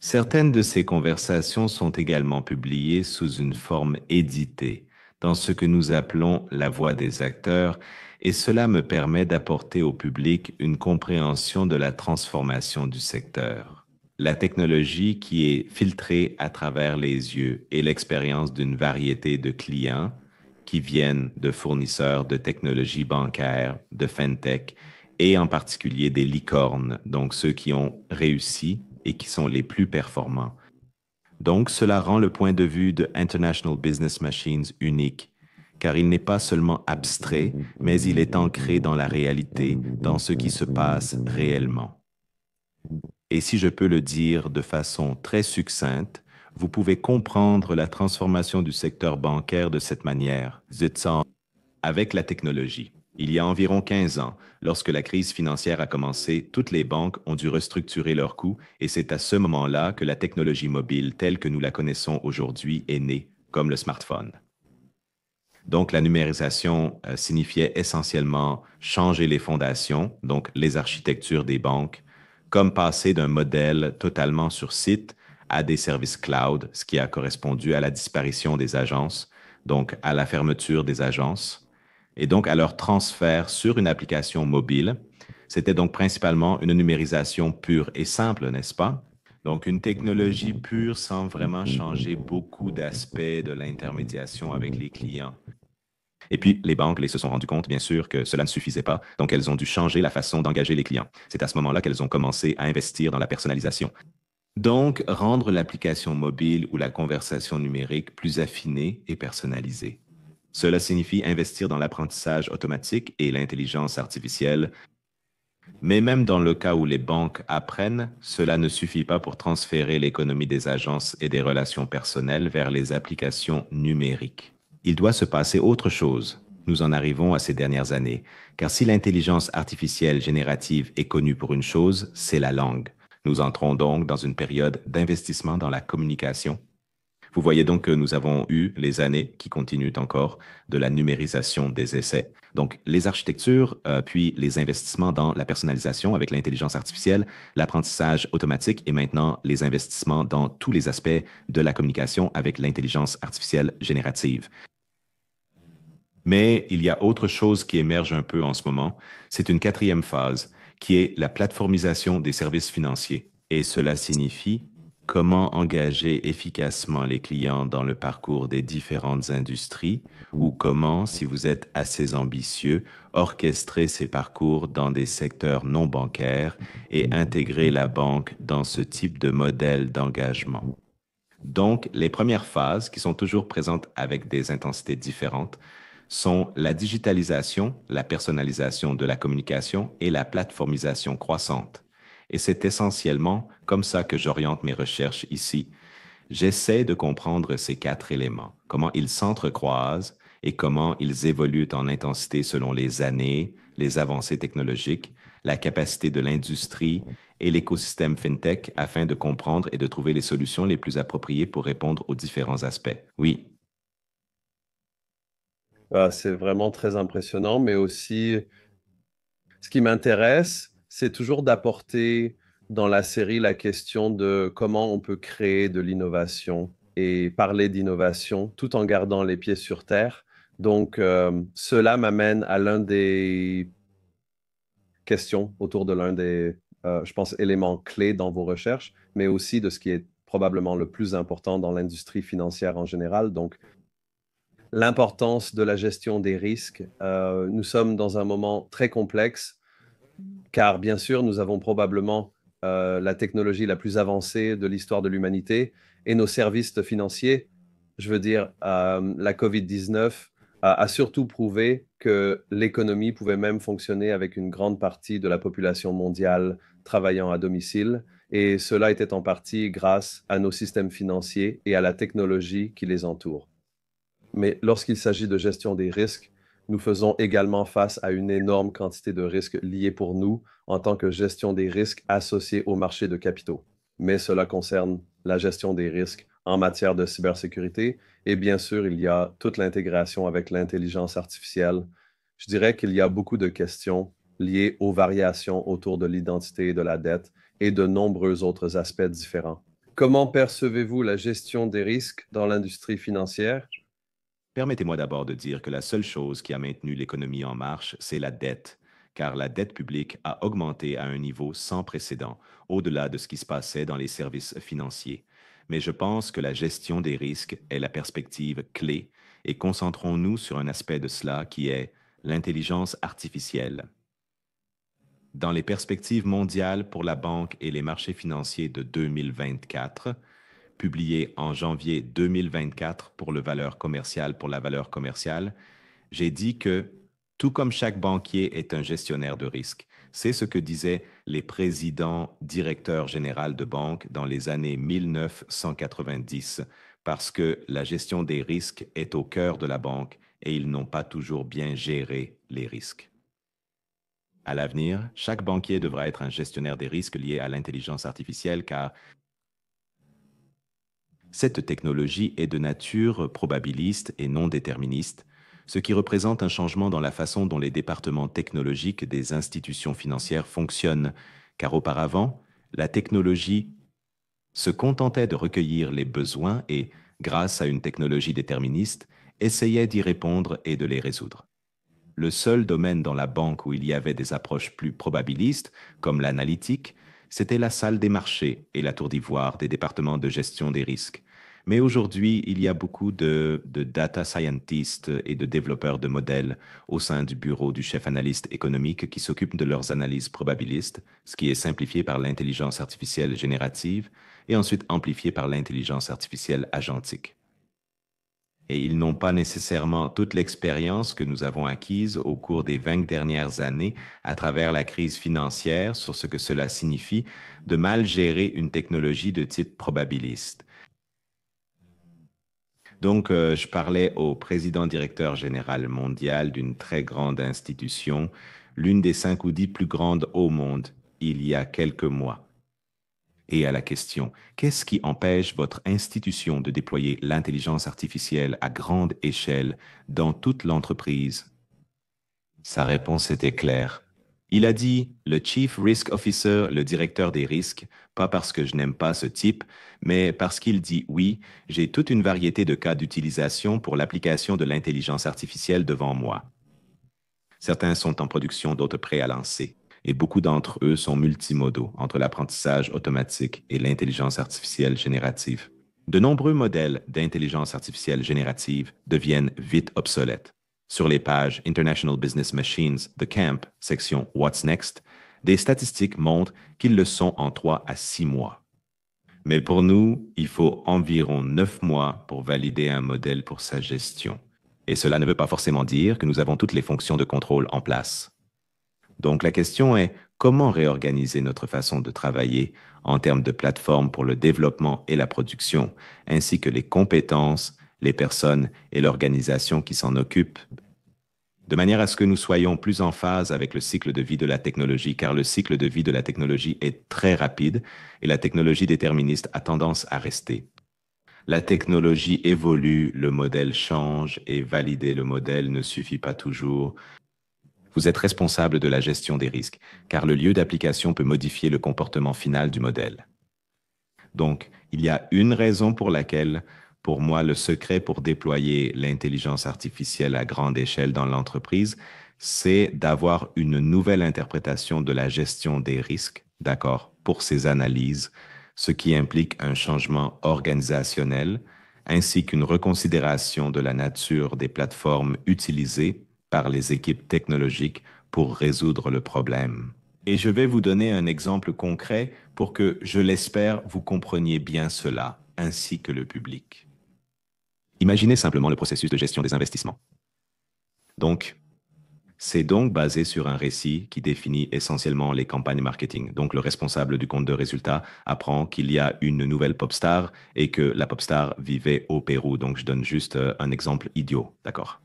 Certaines de ces conversations sont également publiées sous une forme éditée, dans ce que nous appelons la voix des acteurs, et cela me permet d'apporter au public une compréhension de la transformation du secteur. La technologie qui est filtrée à travers les yeux et l'expérience d'une variété de clients qui viennent de fournisseurs de technologies bancaires, de fintech, et en particulier des licornes, donc ceux qui ont réussi et qui sont les plus performants. Donc, cela rend le point de vue de International Business Machines unique, car il n'est pas seulement abstrait, mais il est ancré dans la réalité, dans ce qui se passe réellement. Et si je peux le dire de façon très succincte, vous pouvez comprendre la transformation du secteur bancaire de cette manière. Avec la technologie. Il y a environ 15 ans, lorsque la crise financière a commencé, toutes les banques ont dû restructurer leurs coûts et c'est à ce moment-là que la technologie mobile telle que nous la connaissons aujourd'hui est née, comme le smartphone. Donc, la numérisation signifiait essentiellement changer les fondations, donc les architectures des banques, comme passer d'un modèle totalement sur site à des services cloud, ce qui a correspondu à la disparition des agences, donc à la fermeture des agences, et donc à leur transfert sur une application mobile. C'était donc principalement une numérisation pure et simple, n'est-ce pas? Donc, une technologie pure sans vraiment changer beaucoup d'aspects de l'intermédiation avec les clients. Et puis, les banques se sont rendues compte, bien sûr, que cela ne suffisait pas, donc elles ont dû changer la façon d'engager les clients. C'est à ce moment-là qu'elles ont commencé à investir dans la personnalisation. Donc, rendre l'application mobile ou la conversation numérique plus affinée et personnalisée. Cela signifie investir dans l'apprentissage automatique et l'intelligence artificielle. Mais même dans le cas où les banques apprennent, cela ne suffit pas pour transférer l'économie des agences et des relations personnelles vers les applications numériques. Il doit se passer autre chose. Nous en arrivons à ces dernières années, car si l'intelligence artificielle générative est connue pour une chose, c'est la langue. Nous entrons donc dans une période d'investissement dans la communication. Vous voyez donc que nous avons eu les années qui continuent encore de la numérisation des essais. Donc, les architectures, puis les investissements dans la personnalisation avec l'intelligence artificielle, l'apprentissage automatique et maintenant les investissements dans tous les aspects de la communication avec l'intelligence artificielle générative. Mais il y a autre chose qui émerge un peu en ce moment. C'est une quatrième phase qui est la plateformisation des services financiers. Et cela signifie comment engager efficacement les clients dans le parcours des différentes industries ou comment, si vous êtes assez ambitieux, orchestrer ces parcours dans des secteurs non bancaires et intégrer la banque dans ce type de modèle d'engagement. Donc, les premières phases, qui sont toujours présentes avec des intensités différentes, sont la digitalisation, la personnalisation de la communication et la plateformisation croissante. Et c'est essentiellement comme ça que j'oriente mes recherches ici. J'essaie de comprendre ces quatre éléments, comment ils s'entrecroisent et comment ils évoluent en intensité selon les années, les avancées technologiques, la capacité de l'industrie et l'écosystème FinTech afin de comprendre et de trouver les solutions les plus appropriées pour répondre aux différents aspects. Oui. C'est vraiment très impressionnant, mais aussi, ce qui m'intéresse, c'est toujours d'apporter dans la série la question de comment on peut créer de l'innovation et parler d'innovation tout en gardant les pieds sur terre. Donc, cela m'amène à l'un des questions autour de l'un des, je pense, éléments clés dans vos recherches, mais aussi de ce qui est probablement le plus important dans l'industrie financière en général. Donc, l'importance de la gestion des risques. Nous sommes dans un moment très complexe, car bien sûr, nous avons probablement la technologie la plus avancée de l'histoire de l'humanité et nos services financiers, je veux dire, la COVID-19 a surtout prouvé que l'économie pouvait même fonctionner avec une grande partie de la population mondiale travaillant à domicile. Et cela était en partie grâce à nos systèmes financiers et à la technologie qui les entoure. Mais lorsqu'il s'agit de gestion des risques, nous faisons également face à une énorme quantité de risques liés pour nous en tant que gestion des risques associés au marché de capitaux. Mais cela concerne la gestion des risques en matière de cybersécurité et bien sûr, il y a toute l'intégration avec l'intelligence artificielle. Je dirais qu'il y a beaucoup de questions liées aux variations autour de l'identité et de la dette et de nombreux autres aspects différents. Comment percevez-vous la gestion des risques dans l'industrie financière? Permettez-moi d'abord de dire que la seule chose qui a maintenu l'économie en marche, c'est la dette, car la dette publique a augmenté à un niveau sans précédent, au-delà de ce qui se passait dans les services financiers. Mais je pense que la gestion des risques est la perspective clé et concentrons-nous sur un aspect de cela qui est l'intelligence artificielle. Dans les perspectives mondiales pour la banque et les marchés financiers de 2024, publié en janvier 2024 pour la valeur commerciale, j'ai dit que, tout comme chaque banquier est un gestionnaire de risque, c'est ce que disaient les présidents directeurs généraux de banque dans les années 1990, parce que la gestion des risques est au cœur de la banque et ils n'ont pas toujours bien géré les risques. À l'avenir, chaque banquier devra être un gestionnaire des risques liés à l'intelligence artificielle car cette technologie est de nature probabiliste et non déterministe, ce qui représente un changement dans la façon dont les départements technologiques des institutions financières fonctionnent, car auparavant, la technologie se contentait de recueillir les besoins et, grâce à une technologie déterministe, essayait d'y répondre et de les résoudre. Le seul domaine dans la banque où il y avait des approches plus probabilistes, comme l'analytique, c'était la salle des marchés et la tour d'ivoire des départements de gestion des risques. Mais aujourd'hui, il y a beaucoup de data scientists et de développeurs de modèles au sein du bureau du chef analyste économique qui s'occupent de leurs analyses probabilistes, ce qui est simplifié par l'intelligence artificielle générative et ensuite amplifié par l'intelligence artificielle agentique. Et ils n'ont pas nécessairement toute l'expérience que nous avons acquise au cours des 20 dernières années à travers la crise financière sur ce que cela signifie de mal gérer une technologie de type probabiliste. Donc, je parlais au président directeur général mondial d'une très grande institution, l'une des 5 ou 10 plus grandes au monde, il y a quelques mois. Et à la question, qu'est-ce qui empêche votre institution de déployer l'intelligence artificielle à grande échelle dans toute l'entreprise? Sa réponse était claire. Il a dit, le Chief Risk Officer, le directeur des risques, pas parce que je n'aime pas ce type, mais parce qu'il dit oui, j'ai toute une variété de cas d'utilisation pour l'application de l'intelligence artificielle devant moi. Certains sont en production, d'autres prêts à lancer. Et beaucoup d'entre eux sont multimodaux entre l'apprentissage automatique et l'intelligence artificielle générative. De nombreux modèles d'intelligence artificielle générative deviennent vite obsolètes. Sur les pages International Business Machines, The Camp, section What's Next, des statistiques montrent qu'ils le sont en 3 à 6 mois. Mais pour nous, il faut environ 9 mois pour valider un modèle pour sa gestion. Et cela ne veut pas forcément dire que nous avons toutes les fonctions de contrôle en place. Donc la question est comment réorganiser notre façon de travailler en termes de plateforme pour le développement et la production, ainsi que les compétences, les personnes et l'organisation qui s'en occupent, de manière à ce que nous soyons plus en phase avec le cycle de vie de la technologie, car le cycle de vie de la technologie est très rapide et la technologie déterministe a tendance à rester. La technologie évolue, le modèle change et valider le modèle ne suffit pas toujours. Vous êtes responsable de la gestion des risques, car le lieu d'application peut modifier le comportement final du modèle. Donc, il y a une raison pour laquelle, pour moi, le secret pour déployer l'intelligence artificielle à grande échelle dans l'entreprise, c'est d'avoir une nouvelle interprétation de la gestion des risques, d'accord, pour ces analyses, ce qui implique un changement organisationnel ainsi qu'une reconsidération de la nature des plateformes utilisées par les équipes technologiques pour résoudre le problème. Et je vais vous donner un exemple concret pour que, je l'espère, vous compreniez bien cela, ainsi que le public. Imaginez simplement le processus de gestion des investissements. C'est donc basé sur un récit qui définit essentiellement les campagnes marketing. Donc, le responsable du compte de résultats apprend qu'il y a une nouvelle pop star et que la pop star vivait au Pérou. Donc, je donne juste un exemple idiot, d'accord?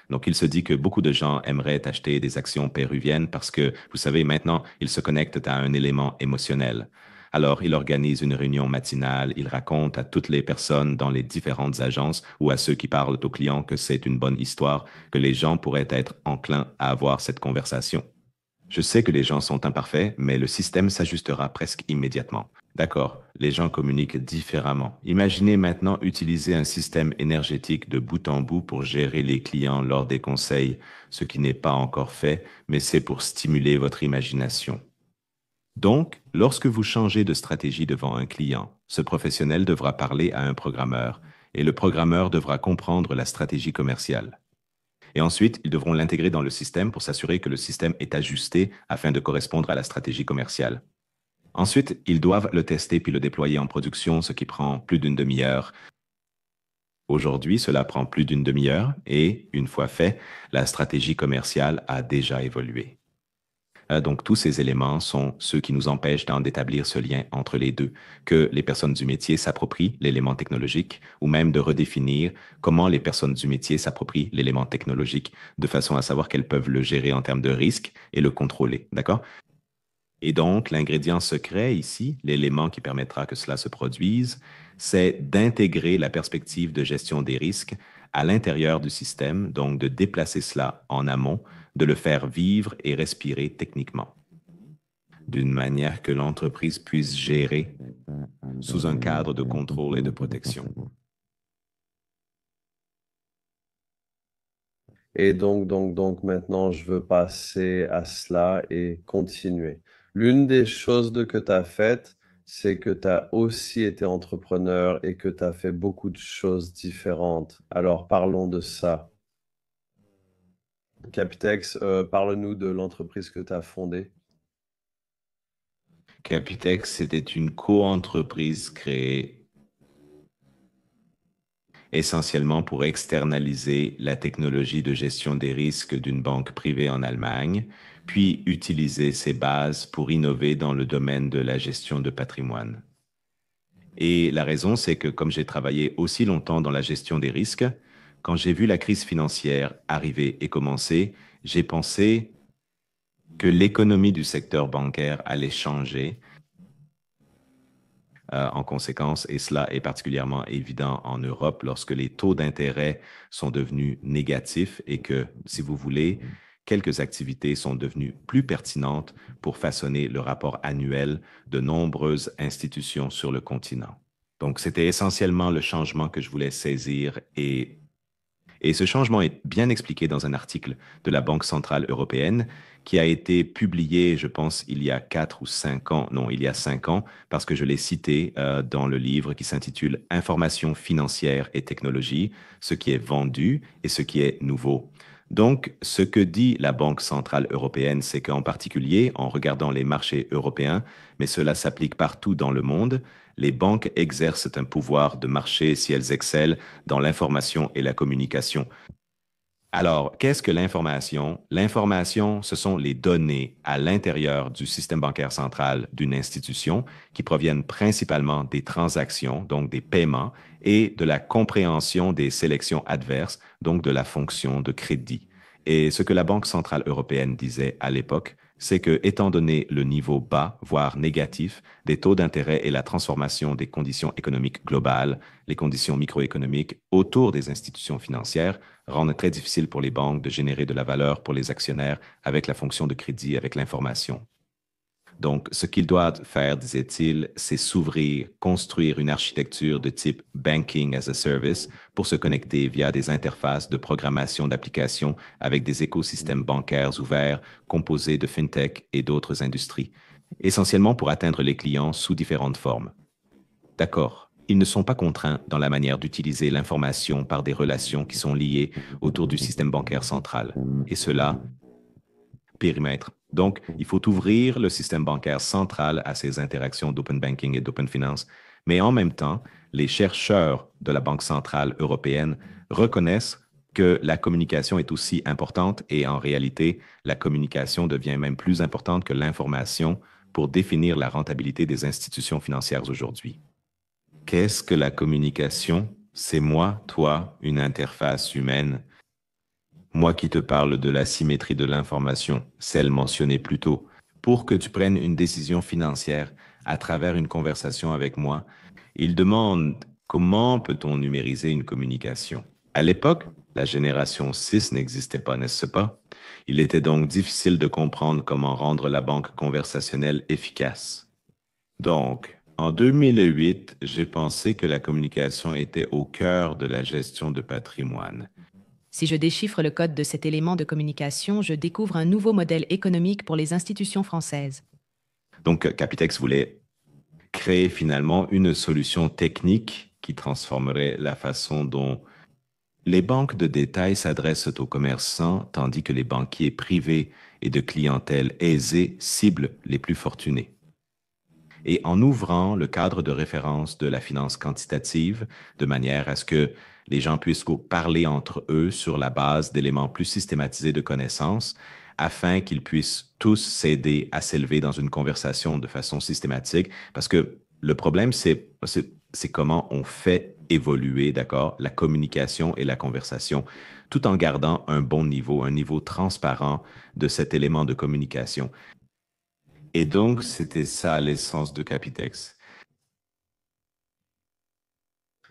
Donc, il se dit que beaucoup de gens aimeraient acheter des actions péruviennes parce que, vous savez, maintenant, ils se connectent à un élément émotionnel. Alors, il organise une réunion matinale, il raconte à toutes les personnes dans les différentes agences ou à ceux qui parlent aux clients que c'est une bonne histoire, que les gens pourraient être enclins à avoir cette conversation. Je sais que les gens sont imparfaits, mais le système s'ajustera presque immédiatement. D'accord, les gens communiquent différemment. Imaginez maintenant utiliser un système énergétique de bout en bout pour gérer les clients lors des conseils, ce qui n'est pas encore fait, mais c'est pour stimuler votre imagination. Donc, lorsque vous changez de stratégie devant un client, ce professionnel devra parler à un programmeur et le programmeur devra comprendre la stratégie commerciale. Et ensuite, ils devront l'intégrer dans le système pour s'assurer que le système est ajusté afin de correspondre à la stratégie commerciale. Ensuite, ils doivent le tester puis le déployer en production, ce qui prend plus d'une demi-heure. Aujourd'hui, cela prend plus d'une demi-heure et, une fois fait, la stratégie commerciale a déjà évolué. Donc, tous ces éléments sont ceux qui nous empêchent d'établir ce lien entre les deux, que les personnes du métier s'approprient l'élément technologique ou même de redéfinir comment les personnes du métier s'approprient l'élément technologique de façon à savoir qu'elles peuvent le gérer en termes de risque et le contrôler. D'accord? Et donc, l'ingrédient secret ici, l'élément qui permettra que cela se produise, c'est d'intégrer la perspective de gestion des risques à l'intérieur du système, donc de déplacer cela en amont, de le faire vivre et respirer techniquement, d'une manière que l'entreprise puisse gérer sous un cadre de contrôle et de protection. Et donc, maintenant, je veux passer à cela et continuer. L'une des choses que tu as faites, c'est que tu as aussi été entrepreneur et que tu as fait beaucoup de choses différentes. Alors, parlons de ça. Capitex, parle-nous de l'entreprise que tu as fondée. Capitex, c'était une co-entreprise créée essentiellement pour externaliser la technologie de gestion des risques d'une banque privée en Allemagne, puis utiliser ces bases pour innover dans le domaine de la gestion de patrimoine. Et la raison, c'est que comme j'ai travaillé aussi longtemps dans la gestion des risques, quand j'ai vu la crise financière arriver et commencer, j'ai pensé que l'économie du secteur bancaire allait changer en conséquence, et cela est particulièrement évident en Europe lorsque les taux d'intérêt sont devenus négatifs et que, si vous voulez, quelques activités sont devenues plus pertinentes pour façonner le rapport annuel de nombreuses institutions sur le continent. Donc, c'était essentiellement le changement que je voulais saisir et ce changement est bien expliqué dans un article de la Banque centrale européenne qui a été publié, je pense, il y a 4 ou 5 ans, non, il y a 5 ans, parce que je l'ai cité dans le livre qui s'intitule Information financière et technologie, ce qui est vendu et ce qui est nouveau. Donc, ce que dit la Banque centrale européenne, c'est qu'en particulier, en regardant les marchés européens, mais cela s'applique partout dans le monde, les banques exercent un pouvoir de marché si elles excellent dans l'information et la communication. Alors, qu'est-ce que l'information? L'information, ce sont les données à l'intérieur du système bancaire central d'une institution qui proviennent principalement des transactions, donc des paiements, et de la compréhension des sélections adverses, donc de la fonction de crédit. Et ce que la Banque centrale européenne disait à l'époque, c'est que, étant donné le niveau bas, voire négatif, des taux d'intérêt et la transformation des conditions économiques globales, les conditions microéconomiques autour des institutions financières, rendent très difficile pour les banques de générer de la valeur pour les actionnaires avec la fonction de crédit, avec l'information. Donc, ce qu'ils doivent faire, disait-il, c'est s'ouvrir, construire une architecture de type Banking as a Service pour se connecter via des interfaces de programmation d'applications avec des écosystèmes bancaires ouverts composés de fintech et d'autres industries, essentiellement pour atteindre les clients sous différentes formes. D'accord. Ils ne sont pas contraints dans la manière d'utiliser l'information par des relations qui sont liées autour du système bancaire central. Et cela, périmètre. Donc, il faut ouvrir le système bancaire central à ces interactions d'open banking et d'open finance. Mais en même temps, les chercheurs de la Banque centrale européenne reconnaissent que la communication est aussi importante et en réalité, la communication devient même plus importante que l'information pour définir la rentabilité des institutions financières aujourd'hui. Qu'est-ce que la communication? C'est moi, toi, une interface humaine. Moi qui te parle de la symétrie de l'information, celle mentionnée plus tôt, pour que tu prennes une décision financière à travers une conversation avec moi. Il demande comment peut-on numériser une communication. À l'époque, la génération 6 n'existait pas, n'est-ce pas? Il était donc difficile de comprendre comment rendre la banque conversationnelle efficace. Donc, en 2008, j'ai pensé que la communication était au cœur de la gestion de patrimoine. Si je déchiffre le code de cet élément de communication, je découvre un nouveau modèle économique pour les institutions françaises. Donc, Capitex voulait créer finalement une solution technique qui transformerait la façon dont les banques de détail s'adressent aux commerçants, tandis que les banquiers privés et de clientèle aisée ciblent les plus fortunés. Et en ouvrant le cadre de référence de la finance quantitative, de manière à ce que les gens puissent parler entre eux sur la base d'éléments plus systématisés de connaissances, afin qu'ils puissent tous s'aider à s'élever dans une conversation de façon systématique, parce que le problème, c'est comment on fait évoluer, d'accord, la communication et la conversation, tout en gardant un niveau transparent de cet élément de communication. Et donc, c'était ça l'essence de Capitex.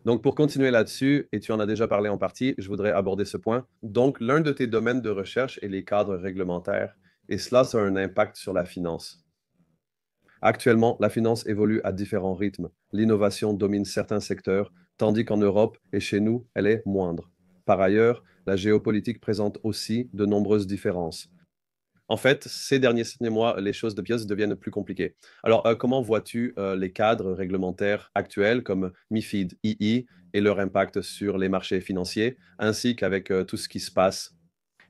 Donc, pour continuer là-dessus, et tu en as déjà parlé en partie, je voudrais aborder ce point. Donc, l'un de tes domaines de recherche est les cadres réglementaires, et cela, ça a un impact sur la finance. Actuellement, la finance évolue à différents rythmes. L'innovation domine certains secteurs, tandis qu'en Europe et chez nous, elle est moindre. Par ailleurs, la géopolitique présente aussi de nombreuses différences. En fait, ces derniers mois, les choses de pièces deviennent plus compliquées. Alors, comment vois-tu les cadres réglementaires actuels comme MiFID, II et leur impact sur les marchés financiers, ainsi qu'avec tout ce qui se passe?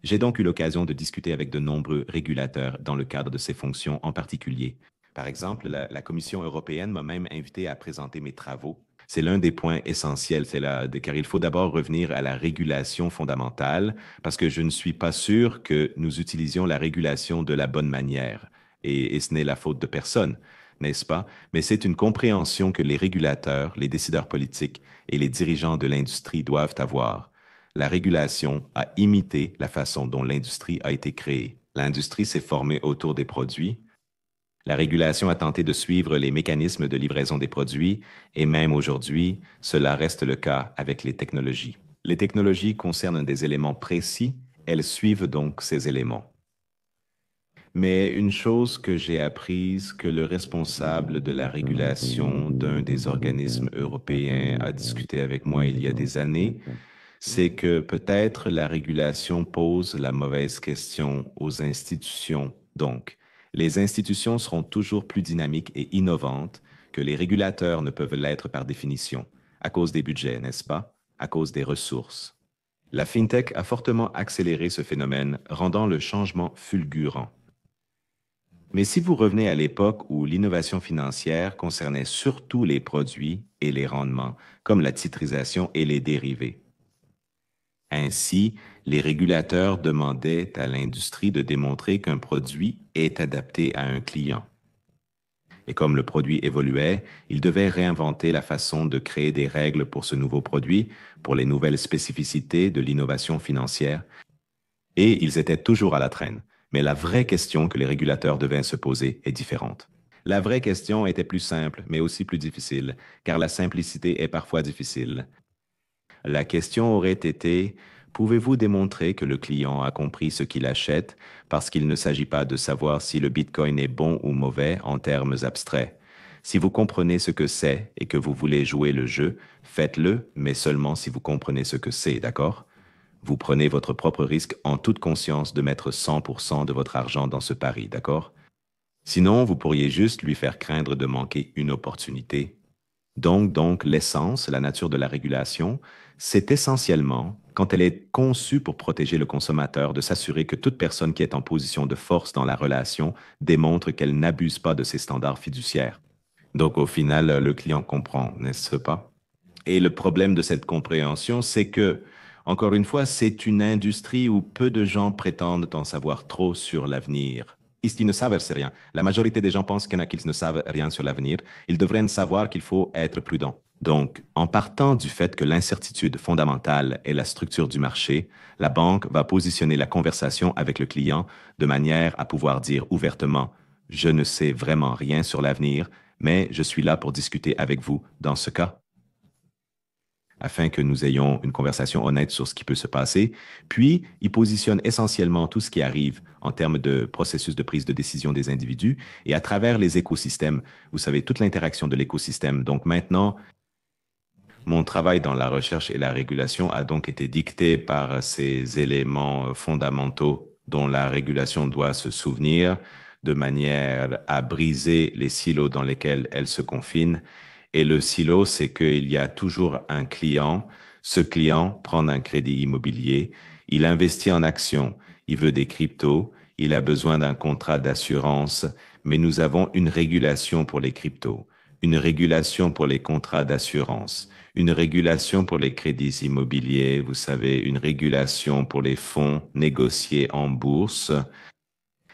J'ai donc eu l'occasion de discuter avec de nombreux régulateurs dans le cadre de ces fonctions en particulier. Par exemple, la Commission européenne m'a même invité à présenter mes travaux. C'est l'un des points essentiels, car il faut d'abord revenir à la régulation fondamentale, parce que je ne suis pas sûr que nous utilisions la régulation de la bonne manière. Et ce n'est la faute de personne, n'est-ce pas? Mais c'est une compréhension que les régulateurs, les décideurs politiques et les dirigeants de l'industrie doivent avoir. La régulation a imité la façon dont l'industrie a été créée. L'industrie s'est formée autour des produits. La régulation a tenté de suivre les mécanismes de livraison des produits et même aujourd'hui, cela reste le cas avec les technologies. Les technologies concernent des éléments précis, elles suivent donc ces éléments. Mais une chose que j'ai apprise, que le responsable de la régulation d'un des organismes européens a discuté avec moi il y a des années, c'est que peut-être la régulation pose la mauvaise question aux institutions. Donc, les institutions seront toujours plus dynamiques et innovantes que les régulateurs ne peuvent l'être par définition, à cause des budgets, n'est-ce pas? À cause des ressources. La FinTech a fortement accéléré ce phénomène, rendant le changement fulgurant. Mais si vous revenez à l'époque où l'innovation financière concernait surtout les produits et les rendements, comme la titrisation et les dérivés, ainsi, les régulateurs demandaient à l'industrie de démontrer qu'un produit est adapté à un client. Et comme le produit évoluait, ils devaient réinventer la façon de créer des règles pour ce nouveau produit, pour les nouvelles spécificités de l'innovation financière, et ils étaient toujours à la traîne. Mais la vraie question que les régulateurs devaient se poser est différente. La vraie question était plus simple, mais aussi plus difficile, car la simplicité est parfois difficile. La question aurait été, pouvez-vous démontrer que le client a compris ce qu'il achète parce qu'il ne s'agit pas de savoir si le Bitcoin est bon ou mauvais en termes abstraits? Si vous comprenez ce que c'est et que vous voulez jouer le jeu, faites-le, mais seulement si vous comprenez ce que c'est, d'accord? Vous prenez votre propre risque en toute conscience de mettre 100% de votre argent dans ce pari, d'accord? Sinon, vous pourriez juste lui faire craindre de manquer une opportunité. Donc, l'essence, la nature de la régulation, c'est essentiellement, quand elle est conçue pour protéger le consommateur, de s'assurer que toute personne qui est en position de force dans la relation démontre qu'elle n'abuse pas de ses standards fiduciaires. Donc, au final, le client comprend, n'est-ce pas? Et le problème de cette compréhension, c'est que, encore une fois, c'est une industrie où peu de gens prétendent en savoir trop sur l'avenir. Ils ne savent rien. La majorité des gens pensent qu'ils ne savent rien sur l'avenir. Ils devraient savoir qu'il faut être prudent. Donc, en partant du fait que l'incertitude fondamentale est la structure du marché, la banque va positionner la conversation avec le client de manière à pouvoir dire ouvertement, je ne sais vraiment rien sur l'avenir, mais je suis là pour discuter avec vous dans ce cas afin que nous ayons une conversation honnête sur ce qui peut se passer. Puis, il positionne essentiellement tout ce qui arrive en termes de processus de prise de décision des individus et à travers les écosystèmes. Vous savez, toute l'interaction de l'écosystème. Donc maintenant, mon travail dans la recherche et la régulation a donc été dicté par ces éléments fondamentaux dont la régulation doit se souvenir de manière à briser les silos dans lesquels elle se confine. Et le silo, c'est qu'il y a toujours un client. Ce client prend un crédit immobilier, il investit en actions, il veut des cryptos, il a besoin d'un contrat d'assurance, mais nous avons une régulation pour les cryptos, une régulation pour les contrats d'assurance, une régulation pour les crédits immobiliers, vous savez, une régulation pour les fonds négociés en bourse.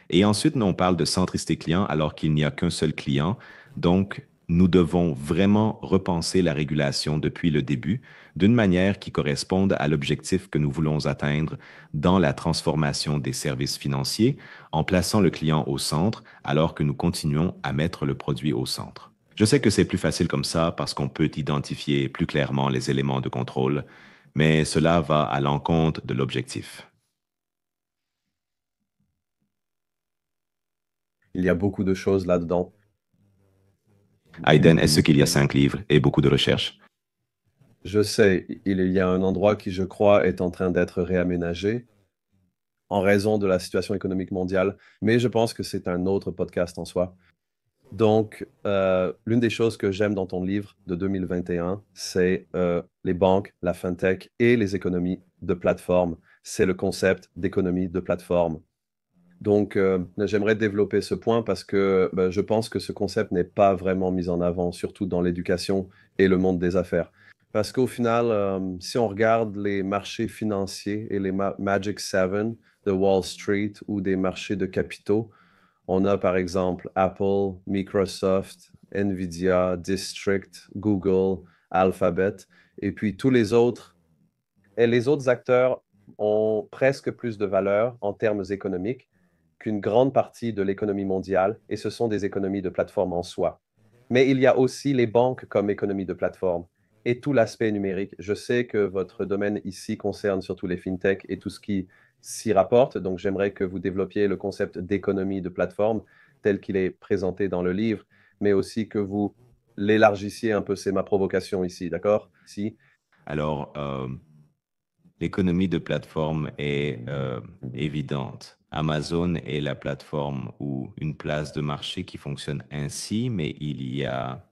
Et ensuite, on parle de centricité client alors qu'il n'y a qu'un seul client. Donc, nous devons vraiment repenser la régulation depuis le début d'une manière qui corresponde à l'objectif que nous voulons atteindre dans la transformation des services financiers en plaçant le client au centre alors que nous continuons à mettre le produit au centre. Je sais que c'est plus facile comme ça parce qu'on peut identifier plus clairement les éléments de contrôle, mais cela va à l'encontre de l'objectif. Il y a beaucoup de choses là-dedans. Hayden, est-ce qu'il y a 5 livres et beaucoup de recherches? Je sais, il y a un endroit qui, je crois, est en train d'être réaménagé en raison de la situation économique mondiale, mais je pense que c'est un autre podcast en soi. Donc, l'une des choses que j'aime dans ton livre de 2021, c'est les banques, la fintech et les économies de plateforme. C'est le concept d'économie de plateforme. Donc, j'aimerais développer ce point parce que je pense que ce concept n'est pas vraiment mis en avant, surtout dans l'éducation et le monde des affaires. Parce qu'au final, si on regarde les marchés financiers et les Magic Seven de Wall Street ou des marchés de capitaux, on a par exemple Apple, Microsoft, Nvidia, District, Google, Alphabet, et puis tous les autres. Et les autres acteurs ont presque plus de valeur en termes économiques qu'une grande partie de l'économie mondiale, et ce sont des économies de plateforme en soi. Mais il y a aussi les banques comme économie de plateforme et tout l'aspect numérique. Je sais que votre domaine ici concerne surtout les fintech et tout ce qui s'y rapporte, donc j'aimerais que vous développiez le concept d'économie de plateforme tel qu'il est présenté dans le livre, mais aussi que vous l'élargissiez un peu, c'est ma provocation ici, d'accord? Si. Alors, l'économie de plateforme est évidente. Amazon est la plateforme ou une place de marché qui fonctionne ainsi, mais il y a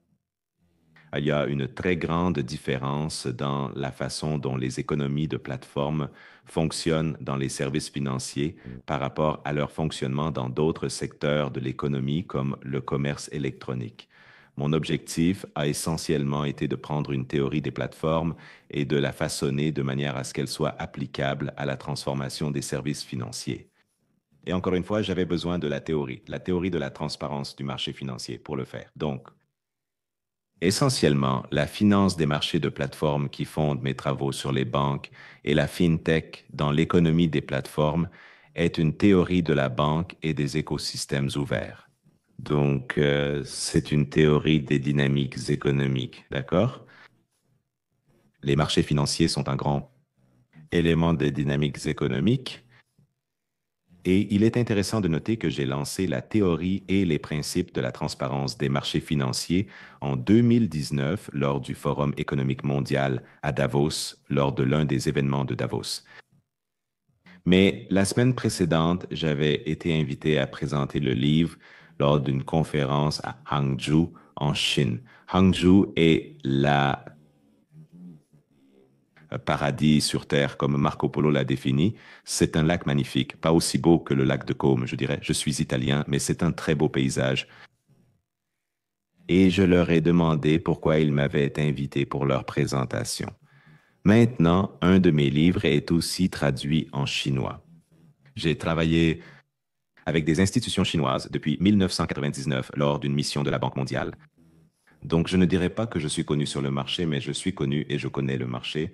une très grande différence dans la façon dont les économies de plateforme fonctionnent dans les services financiers par rapport à leur fonctionnement dans d'autres secteurs de l'économie comme le commerce électronique. Mon objectif a essentiellement été de prendre une théorie des plateformes et de la façonner de manière à ce qu'elle soit applicable à la transformation des services financiers. Et encore une fois, j'avais besoin de la théorie de la transparence du marché financier pour le faire. Donc, essentiellement, la finance des marchés de plateformes qui fondent mes travaux sur les banques et la fintech dans l'économie des plateformes est une théorie de la banque et des écosystèmes ouverts. Donc, c'est une théorie des dynamiques économiques, d'accord? Les marchés financiers sont un grand élément des dynamiques économiques. Et il est intéressant de noter que j'ai lancé la théorie et les principes de la transparence des marchés financiers en 2019 lors du Forum économique mondial à Davos, lors de l'un des événements de Davos. Mais la semaine précédente, j'avais été invité à présenter le livre lors d'une conférence à Hangzhou en Chine. Hangzhou est la paradis sur Terre, comme Marco Polo l'a défini. C'est un lac magnifique, pas aussi beau que le lac de Côme, je dirais. Je suis italien, mais c'est un très beau paysage. Et je leur ai demandé pourquoi ils m'avaient invité pour leur présentation. Maintenant, un de mes livres est aussi traduit en chinois. J'ai travaillé avec des institutions chinoises depuis 1999 lors d'une mission de la Banque mondiale. Donc, je ne dirais pas que je suis connu sur le marché, mais je suis connu et je connais le marché.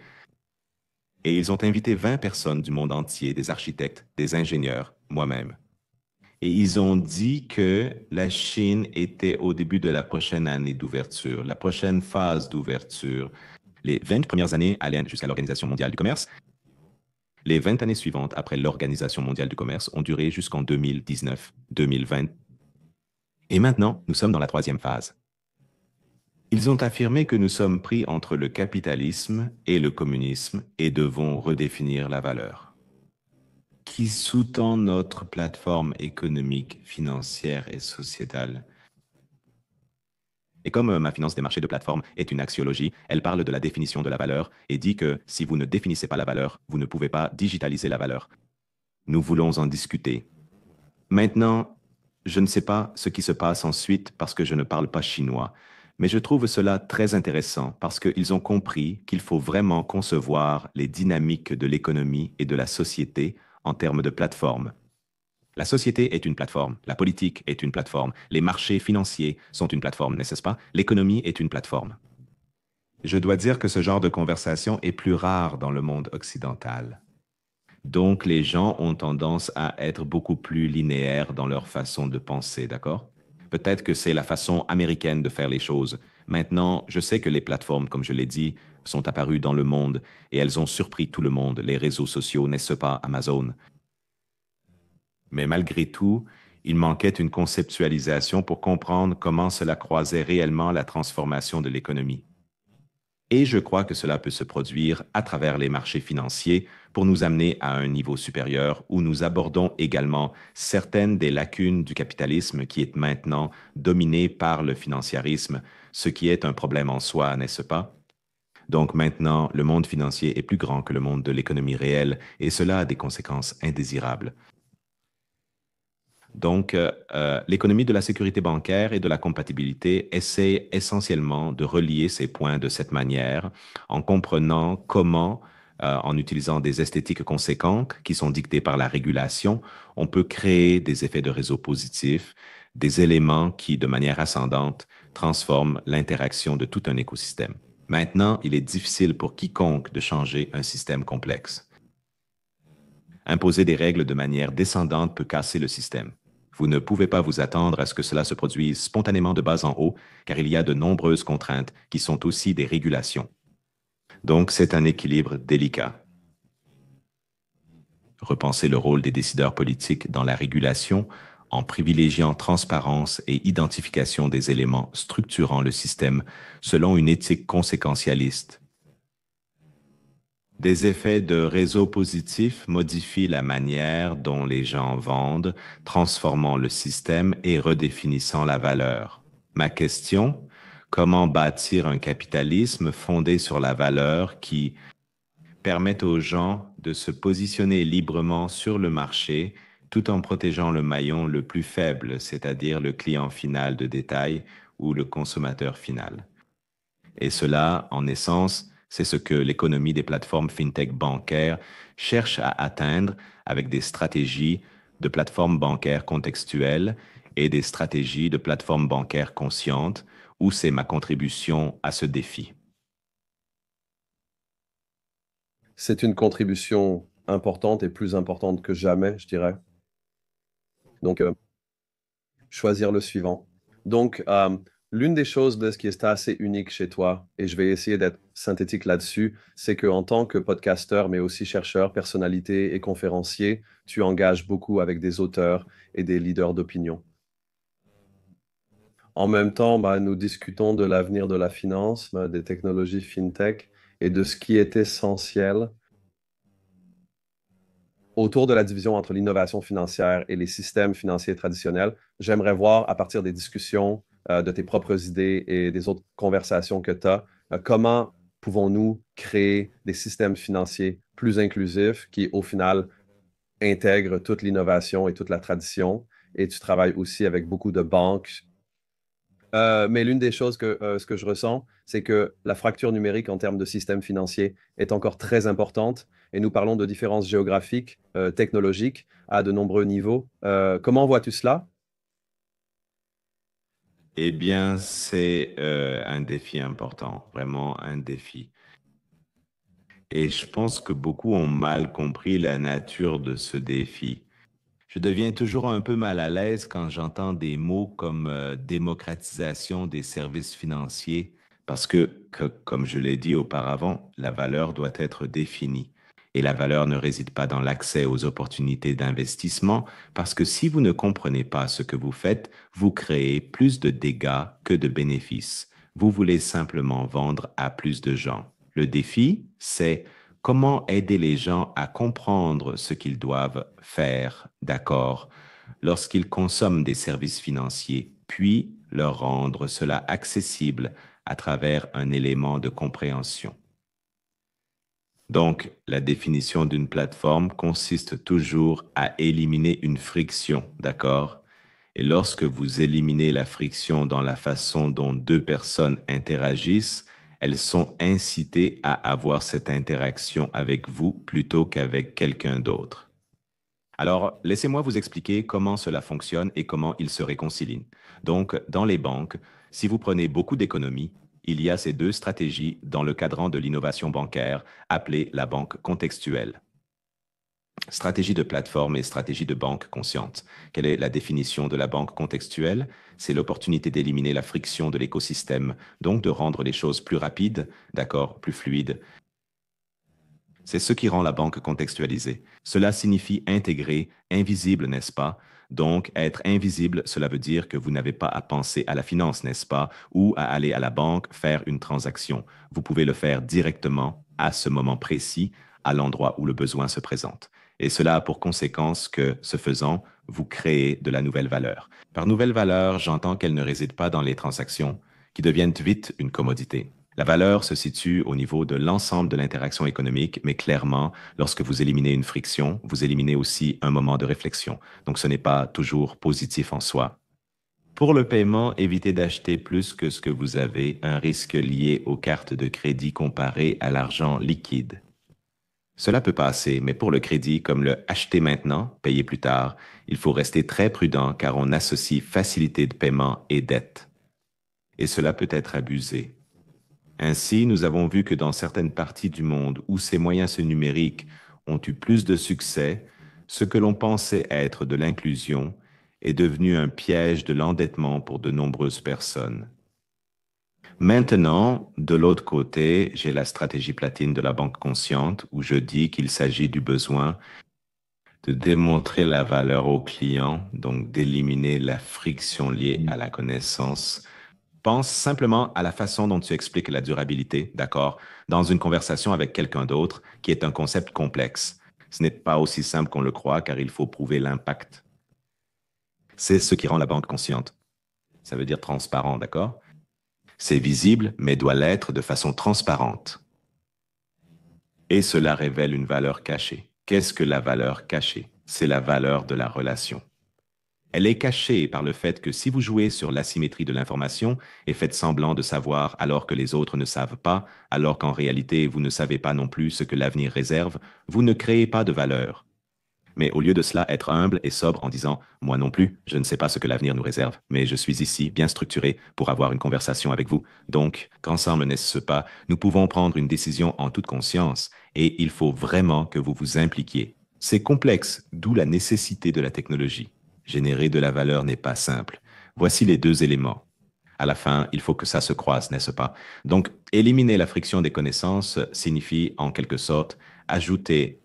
Et ils ont invité 20 personnes du monde entier, des architectes, des ingénieurs, moi-même. Et ils ont dit que la Chine était au début de la prochaine année d'ouverture, la prochaine phase d'ouverture. Les 20 premières années allaient jusqu'à l'Organisation mondiale du commerce. Les 20 années suivantes, après l'Organisation mondiale du commerce, ont duré jusqu'en 2019-2020. Et maintenant, nous sommes dans la troisième phase. Ils ont affirmé que nous sommes pris entre le capitalisme et le communisme et devons redéfinir la valeur qui sous-tend notre plateforme économique, financière et sociétale. Et comme ma finance des marchés de plateforme est une axiologie, elle parle de la définition de la valeur et dit que si vous ne définissez pas la valeur, vous ne pouvez pas digitaliser la valeur. Nous voulons en discuter. Maintenant, je ne sais pas ce qui se passe ensuite parce que je ne parle pas chinois, mais je trouve cela très intéressant parce qu'ils ont compris qu'il faut vraiment concevoir les dynamiques de l'économie et de la société en termes de plateforme. La société est une plateforme, la politique est une plateforme, les marchés financiers sont une plateforme, n'est-ce pas? L'économie est une plateforme. Je dois dire que ce genre de conversation est plus rare dans le monde occidental. Donc, les gens ont tendance à être beaucoup plus linéaires dans leur façon de penser, d'accord? Peut-être que c'est la façon américaine de faire les choses. Maintenant, je sais que les plateformes, comme je l'ai dit, sont apparues dans le monde et elles ont surpris tout le monde, les réseaux sociaux, n'est-ce pas, Amazon? Mais malgré tout, il manquait une conceptualisation pour comprendre comment cela croisait réellement la transformation de l'économie. Et je crois que cela peut se produire à travers les marchés financiers pour nous amener à un niveau supérieur où nous abordons également certaines des lacunes du capitalisme qui est maintenant dominé par le financiarisme, ce qui est un problème en soi, n'est-ce pas? Donc maintenant, le monde financier est plus grand que le monde de l'économie réelle et cela a des conséquences indésirables. Donc, l'économie de la sécurité bancaire et de la compatibilité essaie essentiellement de relier ces points de cette manière en comprenant comment, en utilisant des esthétiques conséquentes qui sont dictées par la régulation, on peut créer des effets de réseau positifs, des éléments qui, de manière ascendante, transforment l'interaction de tout un écosystème. Maintenant, il est difficile pour quiconque de changer un système complexe. Imposer des règles de manière descendante peut casser le système. Vous ne pouvez pas vous attendre à ce que cela se produise spontanément de bas en haut, car il y a de nombreuses contraintes qui sont aussi des régulations. Donc, c'est un équilibre délicat. Repenser le rôle des décideurs politiques dans la régulation en privilégiant transparence et identification des éléments structurant le système selon une éthique conséquentialiste. Des effets de réseau positifs modifient la manière dont les gens vendent, transformant le système et redéfinissant la valeur. Ma question, comment bâtir un capitalisme fondé sur la valeur qui permette aux gens de se positionner librement sur le marché tout en protégeant le maillon le plus faible, c'est-à-dire le client final de détail ou le consommateur final. Et cela, en essence, c'est ce que l'économie des plateformes fintech bancaires cherche à atteindre avec des stratégies de plateformes bancaires contextuelles et des stratégies de plateformes bancaires conscientes, où c'est ma contribution à ce défi. C'est une contribution importante et plus importante que jamais, je dirais. Donc, choisir le suivant. Donc, l'une des choses de ce qui est assez unique chez toi, et je vais essayer d'être synthétique là-dessus, c'est qu'en tant que podcasteur, mais aussi chercheur, personnalité et conférencier, tu engages beaucoup avec des auteurs et des leaders d'opinion. En même temps, nous discutons de l'avenir de la finance, des technologies fintech et de ce qui est essentiel autour de la division entre l'innovation financière et les systèmes financiers traditionnels. J'aimerais voir, à partir des discussions de tes propres idées et des autres conversations que tu as. Comment pouvons-nous créer des systèmes financiers plus inclusifs qui, au final, intègrent toute l'innovation et toute la tradition? Et tu travailles aussi avec beaucoup de banques. Mais l'une des choses ce que je ressens, c'est que la fracture numérique en termes de système financier est encore très importante et nous parlons de différences géographiques, technologiques à de nombreux niveaux. Comment vois-tu cela? Eh bien, c'est un défi important, vraiment un défi. Et je pense que beaucoup ont mal compris la nature de ce défi. Je deviens toujours un peu mal à l'aise quand j'entends des mots comme démocratisation des services financiers, parce que, comme je l'ai dit auparavant, la valeur doit être définie. Et la valeur ne réside pas dans l'accès aux opportunités d'investissement, parce que si vous ne comprenez pas ce que vous faites, vous créez plus de dégâts que de bénéfices. Vous voulez simplement vendre à plus de gens. Le défi, c'est comment aider les gens à comprendre ce qu'ils doivent faire, d'accord, lorsqu'ils consomment des services financiers, puis leur rendre cela accessible à travers un élément de compréhension. Donc, la définition d'une plateforme consiste toujours à éliminer une friction, d'accord? Et lorsque vous éliminez la friction dans la façon dont deux personnes interagissent, elles sont incitées à avoir cette interaction avec vous plutôt qu'avec quelqu'un d'autre. Alors, laissez-moi vous expliquer comment cela fonctionne et comment ils se réconcilient. Donc, dans les banques, si vous prenez beaucoup d'économies, il y a ces deux stratégies dans le cadran de l'innovation bancaire appelée la banque contextuelle. Stratégie de plateforme et stratégie de banque consciente. Quelle est la définition de la banque contextuelle? C'est l'opportunité d'éliminer la friction de l'écosystème, donc de rendre les choses plus rapides, d'accord, plus fluides. C'est ce qui rend la banque contextualisée. Cela signifie intégré, invisible, n'est-ce pas? Donc, être invisible, cela veut dire que vous n'avez pas à penser à la finance, n'est-ce pas? Ou à aller à la banque faire une transaction. Vous pouvez le faire directement, à ce moment précis, à l'endroit où le besoin se présente. Et cela a pour conséquence que, ce faisant, vous créez de la nouvelle valeur. Par nouvelle valeur, j'entends qu'elle ne réside pas dans les transactions, qui deviennent vite une commodité. La valeur se situe au niveau de l'ensemble de l'interaction économique, mais clairement, lorsque vous éliminez une friction, vous éliminez aussi un moment de réflexion. Donc, ce n'est pas toujours positif en soi. Pour le paiement, évitez d'acheter plus que ce que vous avez, un risque lié aux cartes de crédit comparé à l'argent liquide. Cela peut passer, mais pour le crédit, comme le acheter maintenant, payer plus tard, il faut rester très prudent car on associe facilité de paiement et dette. Et cela peut être abusé. Ainsi, nous avons vu que dans certaines parties du monde où ces moyens numériques ont eu plus de succès, ce que l'on pensait être de l'inclusion est devenu un piège de l'endettement pour de nombreuses personnes. Maintenant, de l'autre côté, j'ai la stratégie platine de la banque consciente où je dis qu'il s'agit du besoin de démontrer la valeur au client, donc d'éliminer la friction liée à la connaissance. Pense simplement à la façon dont tu expliques la durabilité, d'accord, dans une conversation avec quelqu'un d'autre, qui est un concept complexe. Ce n'est pas aussi simple qu'on le croit, car il faut prouver l'impact. C'est ce qui rend la banque consciente. Ça veut dire transparent, d'accord? C'est visible, mais doit l'être de façon transparente. Et cela révèle une valeur cachée. Qu'est-ce que la valeur cachée? C'est la valeur de la relation. Elle est cachée par le fait que si vous jouez sur l'asymétrie de l'information et faites semblant de savoir alors que les autres ne savent pas, alors qu'en réalité vous ne savez pas non plus ce que l'avenir réserve, vous ne créez pas de valeur. Mais au lieu de cela, être humble et sobre en disant « Moi non plus, je ne sais pas ce que l'avenir nous réserve, mais je suis ici, bien structuré, pour avoir une conversation avec vous. Donc, qu'ensemble, n'est-ce pas, nous pouvons prendre une décision en toute conscience et il faut vraiment que vous vous impliquiez. C'est complexe, d'où la nécessité de la technologie. Générer de la valeur n'est pas simple. Voici les deux éléments. À la fin, il faut que ça se croise, n'est-ce pas? Donc, éliminer la friction des connaissances signifie, en quelque sorte, ajouter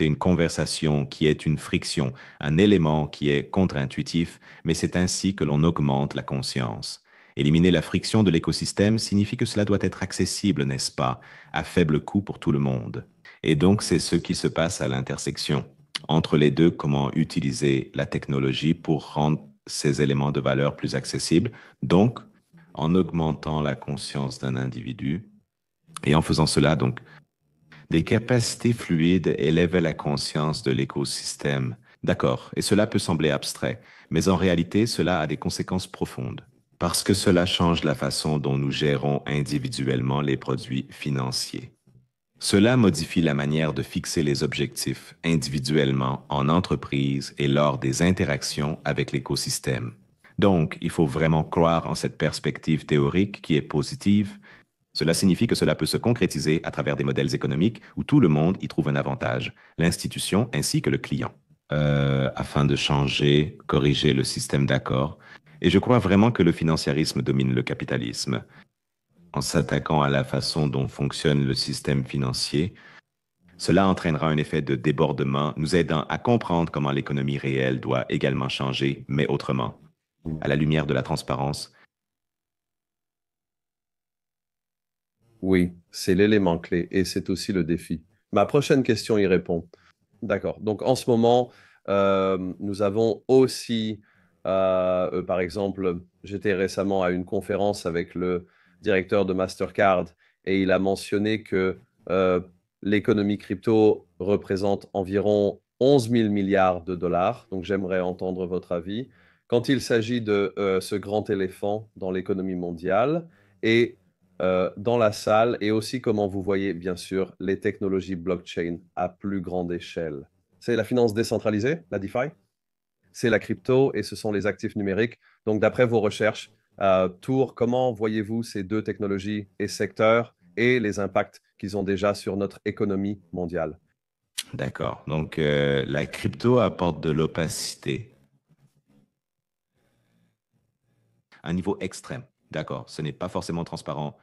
une conversation qui est une friction, un élément qui est contre-intuitif, mais c'est ainsi que l'on augmente la conscience. Éliminer la friction de l'écosystème signifie que cela doit être accessible, n'est-ce pas, à faible coût pour tout le monde. Et donc, c'est ce qui se passe à l'intersection entre les deux, comment utiliser la technologie pour rendre ces éléments de valeur plus accessibles, donc en augmentant la conscience d'un individu. Et en faisant cela, donc, des capacités fluides élèvent la conscience de l'écosystème. D'accord, et cela peut sembler abstrait, mais en réalité, cela a des conséquences profondes, parce que cela change la façon dont nous gérons individuellement les produits financiers. Cela modifie la manière de fixer les objectifs individuellement en entreprise et lors des interactions avec l'écosystème. Donc, il faut vraiment croire en cette perspective théorique qui est positive. Cela signifie que cela peut se concrétiser à travers des modèles économiques où tout le monde y trouve un avantage, l'institution ainsi que le client, afin de changer, corriger le système d'accord. Et je crois vraiment que le financiarisme domine le capitalisme. En s'attaquant à la façon dont fonctionne le système financier, cela entraînera un effet de débordement, nous aidant à comprendre comment l'économie réelle doit également changer, mais autrement, à la lumière de la transparence. Oui, c'est l'élément clé et c'est aussi le défi. Ma prochaine question y répond. D'accord. Donc en ce moment, nous avons aussi, par exemple, j'étais récemment à une conférence avec le directeur de Mastercard et il a mentionné que euh, l'économie crypto représente environ 11 000 milliards de dollars. Donc j'aimerais entendre votre avis. Quand il s'agit de ce grand éléphant dans l'économie mondiale et dans la salle et aussi comment vous voyez, bien sûr, les technologies blockchain à plus grande échelle. C'est la finance décentralisée, la DeFi, c'est la crypto et ce sont les actifs numériques. Donc, d'après vos recherches, Tour, comment voyez-vous ces deux technologies et secteurs et les impacts qu'ils ont déjà sur notre économie mondiale? D'accord. Donc, la crypto apporte de l'opacité à un niveau extrême. D'accord. Ce n'est pas forcément transparent,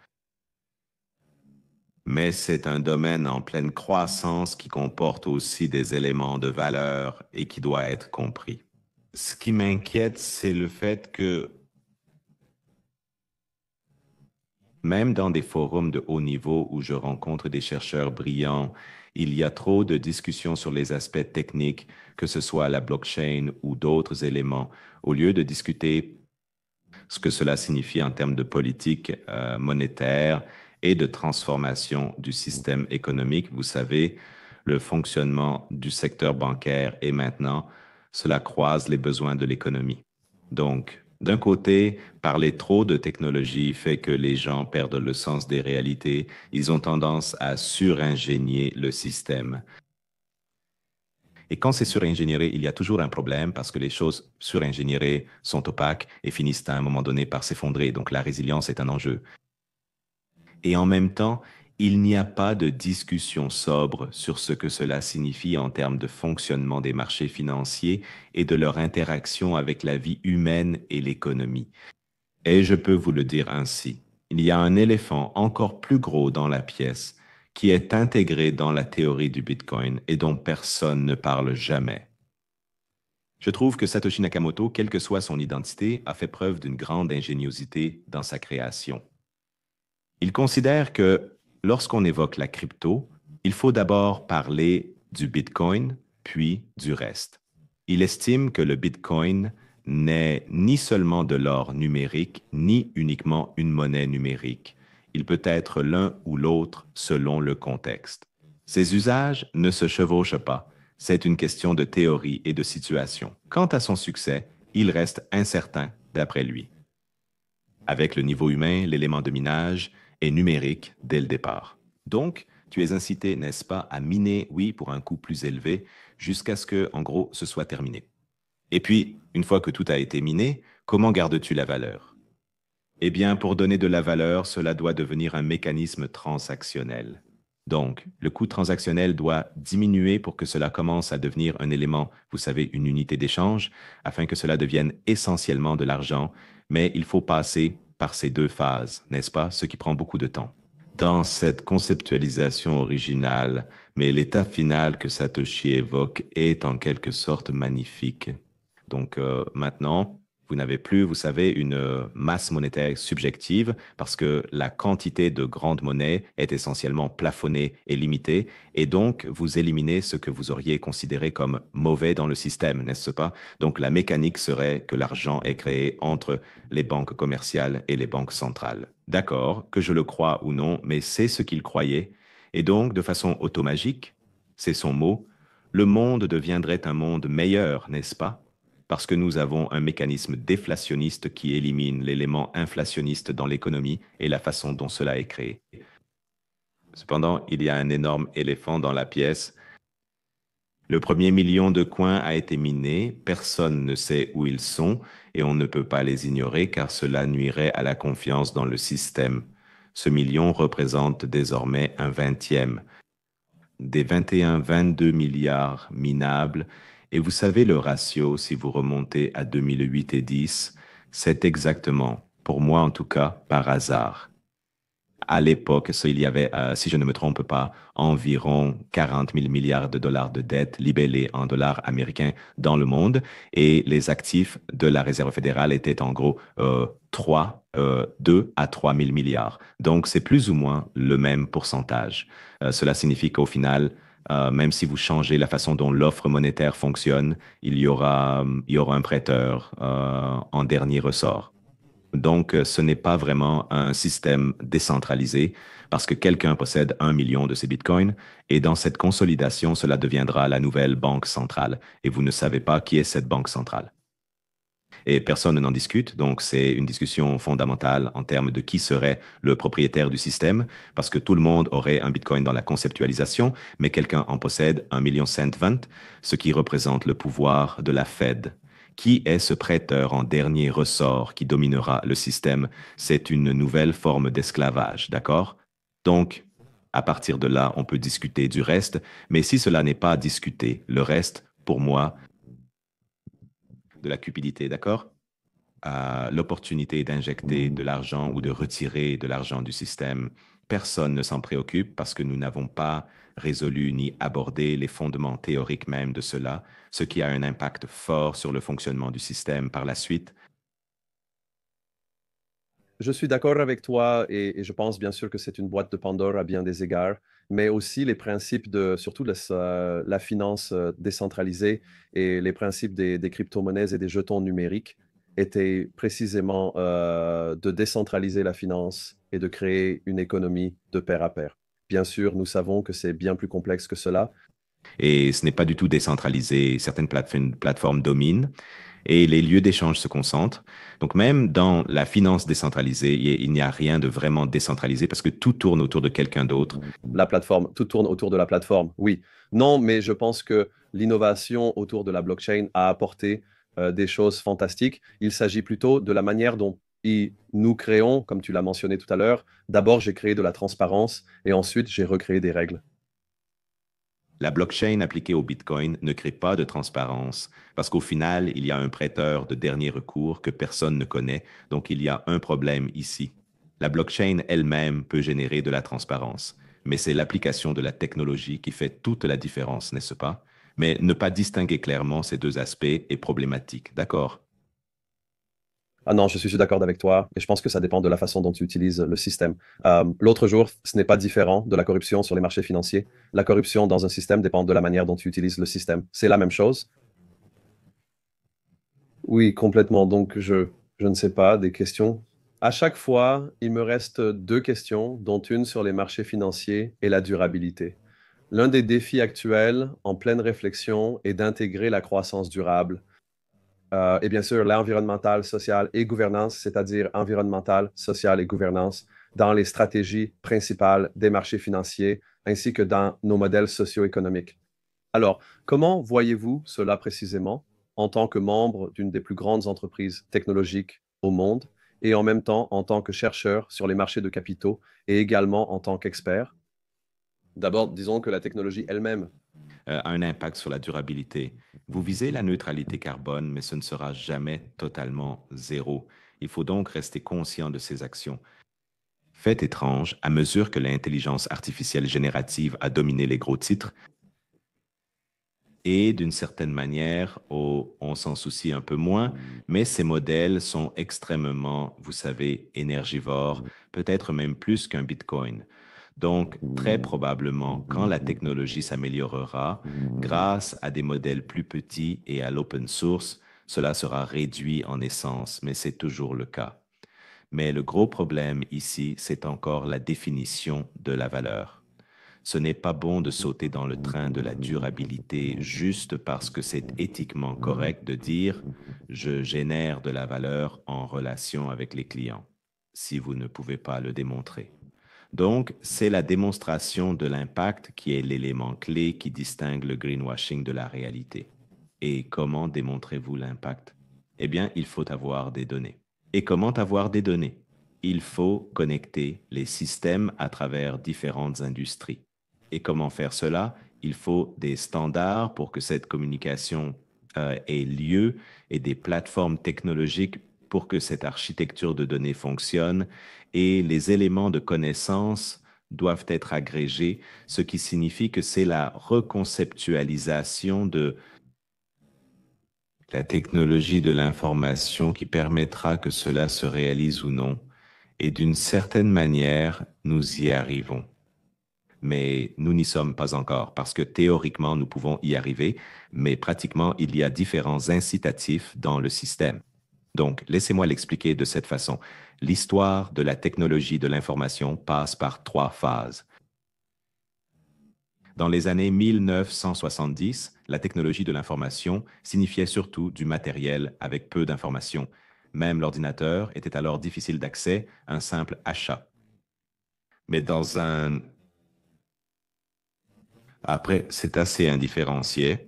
mais c'est un domaine en pleine croissance qui comporte aussi des éléments de valeur et qui doit être compris. Ce qui m'inquiète, c'est le fait que même dans des forums de haut niveau où je rencontre des chercheurs brillants, il y a trop de discussions sur les aspects techniques, que ce soit la blockchain ou d'autres éléments, au lieu de discuter ce que cela signifie en termes de politique monétaire et de transformation du système économique. Vous savez, le fonctionnement du secteur bancaire et maintenant, cela croise les besoins de l'économie. Donc, d'un côté, parler trop de technologie fait que les gens perdent le sens des réalités. Ils ont tendance à suringénier le système. Et quand c'est suringénieré, il y a toujours un problème parce que les choses suringénierées sont opaques et finissent à un moment donné par s'effondrer. Donc la résilience est un enjeu. Et en même temps, il n'y a pas de discussion sobre sur ce que cela signifie en termes de fonctionnement des marchés financiers et de leur interaction avec la vie humaine et l'économie. Et je peux vous le dire ainsi, il y a un éléphant encore plus gros dans la pièce qui est intégré dans la théorie du Bitcoin et dont personne ne parle jamais. Je trouve que Satoshi Nakamoto, quelle que soit son identité, a fait preuve d'une grande ingéniosité dans sa création. Il considère que lorsqu'on évoque la crypto, il faut d'abord parler du Bitcoin, puis du reste. Il estime que le Bitcoin n'est ni seulement de l'or numérique, ni uniquement une monnaie numérique. Il peut être l'un ou l'autre selon le contexte. Ses usages ne se chevauchent pas. C'est une question de théorie et de situation. Quant à son succès, il reste incertain d'après lui. Avec le niveau humain, l'élément de minage est numérique dès le départ. Donc, tu es incité, n'est-ce pas, à miner, oui, pour un coût plus élevé, jusqu'à ce que, en gros, ce soit terminé. Et puis, une fois que tout a été miné, comment gardes-tu la valeur? Eh bien, pour donner de la valeur, cela doit devenir un mécanisme transactionnel. Donc, le coût transactionnel doit diminuer pour que cela commence à devenir un élément, vous savez, une unité d'échange, afin que cela devienne essentiellement de l'argent, mais il faut passer par ces deux phases, n'est-ce pas, ce qui prend beaucoup de temps. Dans cette conceptualisation originale, mais l'état final que Satoshi évoque est en quelque sorte magnifique. Donc maintenant, Vous n'avez plus, vous savez, une masse monétaire subjective parce que la quantité de grandes monnaies est essentiellement plafonnée et limitée. Et donc, vous éliminez ce que vous auriez considéré comme mauvais dans le système, n'est-ce pas? Donc, la mécanique serait que l'argent est créé entre les banques commerciales et les banques centrales. D'accord, que je le croie ou non, mais c'est ce qu'il croyait. Et donc, de façon automagique, c'est son mot, le monde deviendrait un monde meilleur, n'est-ce pas? Parce que nous avons un mécanisme déflationniste qui élimine l'élément inflationniste dans l'économie et la façon dont cela est créé. Cependant, il y a un énorme éléphant dans la pièce. Le premier million de coins a été miné, personne ne sait où ils sont et on ne peut pas les ignorer car cela nuirait à la confiance dans le système. Ce million représente désormais un vingtième des 21-22 milliards minables. Et vous savez, le ratio, si vous remontez à 2008 et 10, c'est exactement, pour moi en tout cas, par hasard. À l'époque, il y avait, si je ne me trompe pas, environ 40 000 milliards de dollars de dettes libellées en dollars américains dans le monde et les actifs de la Réserve fédérale étaient en gros 2 à 3 000 milliards. Donc, c'est plus ou moins le même pourcentage. Cela signifie qu'au final, même si vous changez la façon dont l'offre monétaire fonctionne, il y aura un prêteur en dernier ressort. Donc, ce n'est pas vraiment un système décentralisé parce que quelqu'un possède 1 million de ces bitcoins et dans cette consolidation, cela deviendra la nouvelle banque centrale et vous ne savez pas qui est cette banque centrale. Et personne n'en discute, donc c'est une discussion fondamentale en termes de qui serait le propriétaire du système parce que tout le monde aurait un bitcoin dans la conceptualisation, mais quelqu'un en possède 1,120 000, ce qui représente le pouvoir de la Fed. Qui est ce prêteur en dernier ressort qui dominera le système? C'est une nouvelle forme d'esclavage, d'accord? Donc, à partir de là, on peut discuter du reste, mais si cela n'est pas discuté, le reste, pour moi, de la cupidité, d'accord? L'opportunité d'injecter de l'argent ou de retirer de l'argent du système, personne ne s'en préoccupe parce que nous n'avons pas résolu ni abordé les fondements théoriques même de cela, ce qui a un impact fort sur le fonctionnement du système par la suite. Je suis d'accord avec toi et je pense bien sûr que c'est une boîte de Pandore à bien des égards, mais aussi les principes de, surtout la finance décentralisée et les principes des crypto-monnaies et des jetons numériques étaient précisément de décentraliser la finance et de créer une économie de pair à pair. Bien sûr, nous savons que c'est bien plus complexe que cela. Et ce n'est pas du tout décentralisé. Certaines plateformes dominent et les lieux d'échange se concentrent. Donc même dans la finance décentralisée, il n'y a rien de vraiment décentralisé parce que tout tourne autour de quelqu'un d'autre. La plateforme, tout tourne autour de la plateforme, oui. Non, mais je pense que l'innovation autour de la blockchain a apporté des choses fantastiques. Il s'agit plutôt de la manière dont nous créons, comme tu l'as mentionné tout à l'heure, d'abord j'ai créé de la transparence et ensuite j'ai recréé des règles. La blockchain appliquée au Bitcoin ne crée pas de transparence parce qu'au final, il y a un prêteur de dernier recours que personne ne connaît, donc il y a un problème ici. La blockchain elle-même peut générer de la transparence, mais c'est l'application de la technologie qui fait toute la différence, n'est-ce pas? Mais ne pas distinguer clairement ces deux aspects est problématique, d'accord? Ah non, je suis d'accord avec toi et je pense que ça dépend de la façon dont tu utilises le système. L'autre jour, ce n'est pas différent de la corruption sur les marchés financiers. La corruption dans un système dépend de la manière dont tu utilises le système. C'est la même chose. Oui, complètement. Donc, je ne sais pas, des questions. À chaque fois, il me reste deux questions, dont une sur les marchés financiers et la durabilité. L'un des défis actuels, en pleine réflexion, est d'intégrer la croissance durable. Et bien sûr, l'environnemental, social et gouvernance, c'est-à-dire environnemental, social et gouvernance, dans les stratégies principales des marchés financiers, ainsi que dans nos modèles socio-économiques. Alors, comment voyez-vous cela précisément en tant que membre d'une des plus grandes entreprises technologiques au monde et en même temps en tant que chercheur sur les marchés de capitaux et également en tant qu'expert? D'abord, disons que la technologie elle-même. A un impact sur la durabilité. Vous visez la neutralité carbone, mais ce ne sera jamais totalement zéro. Il faut donc rester conscient de ces actions. Fait étrange, à mesure que l'intelligence artificielle générative a dominé les gros titres, Et d'une certaine manière, on s'en soucie un peu moins, mais ces modèles sont extrêmement, vous savez, énergivores, peut-être même plus qu'un Bitcoin. Donc, très probablement, quand la technologie s'améliorera, grâce à des modèles plus petits et à l'open source, cela sera réduit en essence, mais c'est toujours le cas. Mais le gros problème ici, c'est encore la définition de la valeur. Ce n'est pas bon de sauter dans le train de la durabilité juste parce que c'est éthiquement correct de dire je génère de la valeur en relation avec les clients, si vous ne pouvez pas le démontrer. Donc, c'est la démonstration de l'impact qui est l'élément clé qui distingue le greenwashing de la réalité. Et comment démontrez-vous l'impact? Eh bien, il faut avoir des données. Et comment avoir des données? Il faut connecter les systèmes à travers différentes industries. Et comment faire cela? Il faut des standards pour que cette communication ait lieu et des plateformes technologiques pour que cette architecture de données fonctionne et les éléments de connaissance doivent être agrégés, ce qui signifie que c'est la reconceptualisation de la technologie de l'information qui permettra que cela se réalise ou non. Et d'une certaine manière, nous y arrivons. Mais nous n'y sommes pas encore parce que théoriquement, nous pouvons y arriver, mais pratiquement, il y a différents incitatifs dans le système. Donc, laissez-moi l'expliquer de cette façon. L'histoire de la technologie de l'information passe par 3 phases. Dans les années 1970, la technologie de l'information signifiait surtout du matériel avec peu d'informations. Même l'ordinateur était alors difficile d'accès, un simple achat. Mais Après, c'est assez indifférencié.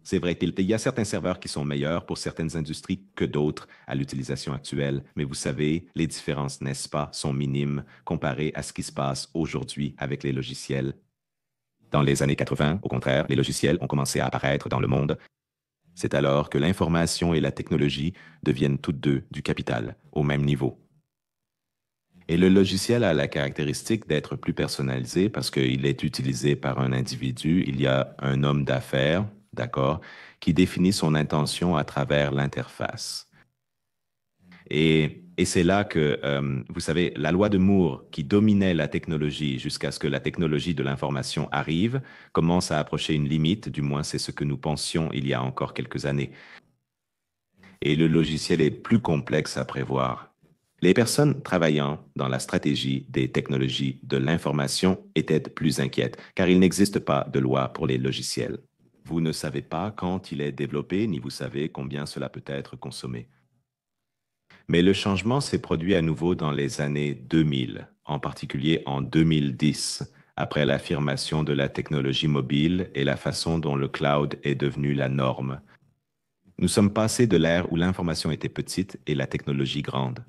C'est vrai qu'il y a certains serveurs qui sont meilleurs pour certaines industries que d'autres à l'utilisation actuelle, mais vous savez, les différences, n'est-ce pas, sont minimes comparées à ce qui se passe aujourd'hui avec les logiciels. Dans les années 80, au contraire, les logiciels ont commencé à apparaître dans le monde. C'est alors que l'information et la technologie deviennent toutes deux du capital, au même niveau. Et le logiciel a la caractéristique d'être plus personnalisé parce qu'il est utilisé par un individu. Il y a un homme d'affaires, d'accord, qui définit son intention à travers l'interface. Et c'est là que, vous savez, la loi de Moore qui dominait la technologie jusqu'à ce que la technologie de l'information arrive, commence à approcher une limite, du moins c'est ce que nous pensions il y a encore quelques années. Et le logiciel est plus complexe à prévoir. Les personnes travaillant dans la stratégie des technologies de l'information étaient plus inquiètes, car il n'existe pas de loi pour les logiciels. Vous ne savez pas quand il est développé, ni vous savez combien cela peut être consommé. Mais le changement s'est produit à nouveau dans les années 2000, en particulier en 2010, après l'affirmation de la technologie mobile et la façon dont le cloud est devenu la norme. Nous sommes passés de l'ère où l'information était petite et la technologie grande.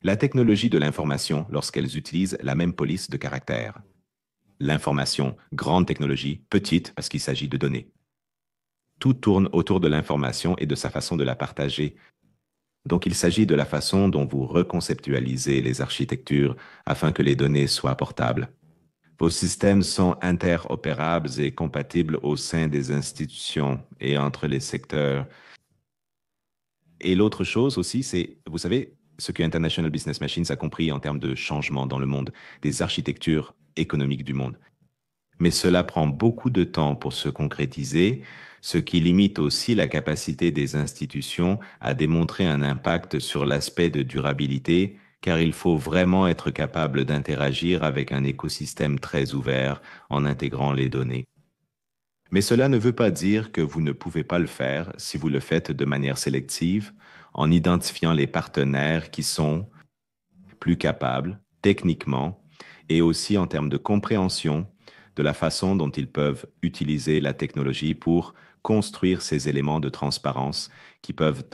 La technologie de l'information lorsqu'elles utilisent la même police de caractère. L'information, grande technologie, petite parce qu'il s'agit de données. Tout tourne autour de l'information et de sa façon de la partager. Donc il s'agit de la façon dont vous reconceptualisez les architectures afin que les données soient portables. Vos systèmes sont interopérables et compatibles au sein des institutions et entre les secteurs. Et l'autre chose aussi, c'est, vous savez, ce que International Business Machines a compris en termes de changement dans le monde, des architectures économiques du monde. Mais cela prend beaucoup de temps pour se concrétiser, ce qui limite aussi la capacité des institutions à démontrer un impact sur l'aspect de durabilité, car il faut vraiment être capable d'interagir avec un écosystème très ouvert en intégrant les données. Mais cela ne veut pas dire que vous ne pouvez pas le faire si vous le faites de manière sélective, en identifiant les partenaires qui sont plus capables techniquement et aussi en termes de compréhension de la façon dont ils peuvent utiliser la technologie pour construire ces éléments de transparence qui peuvent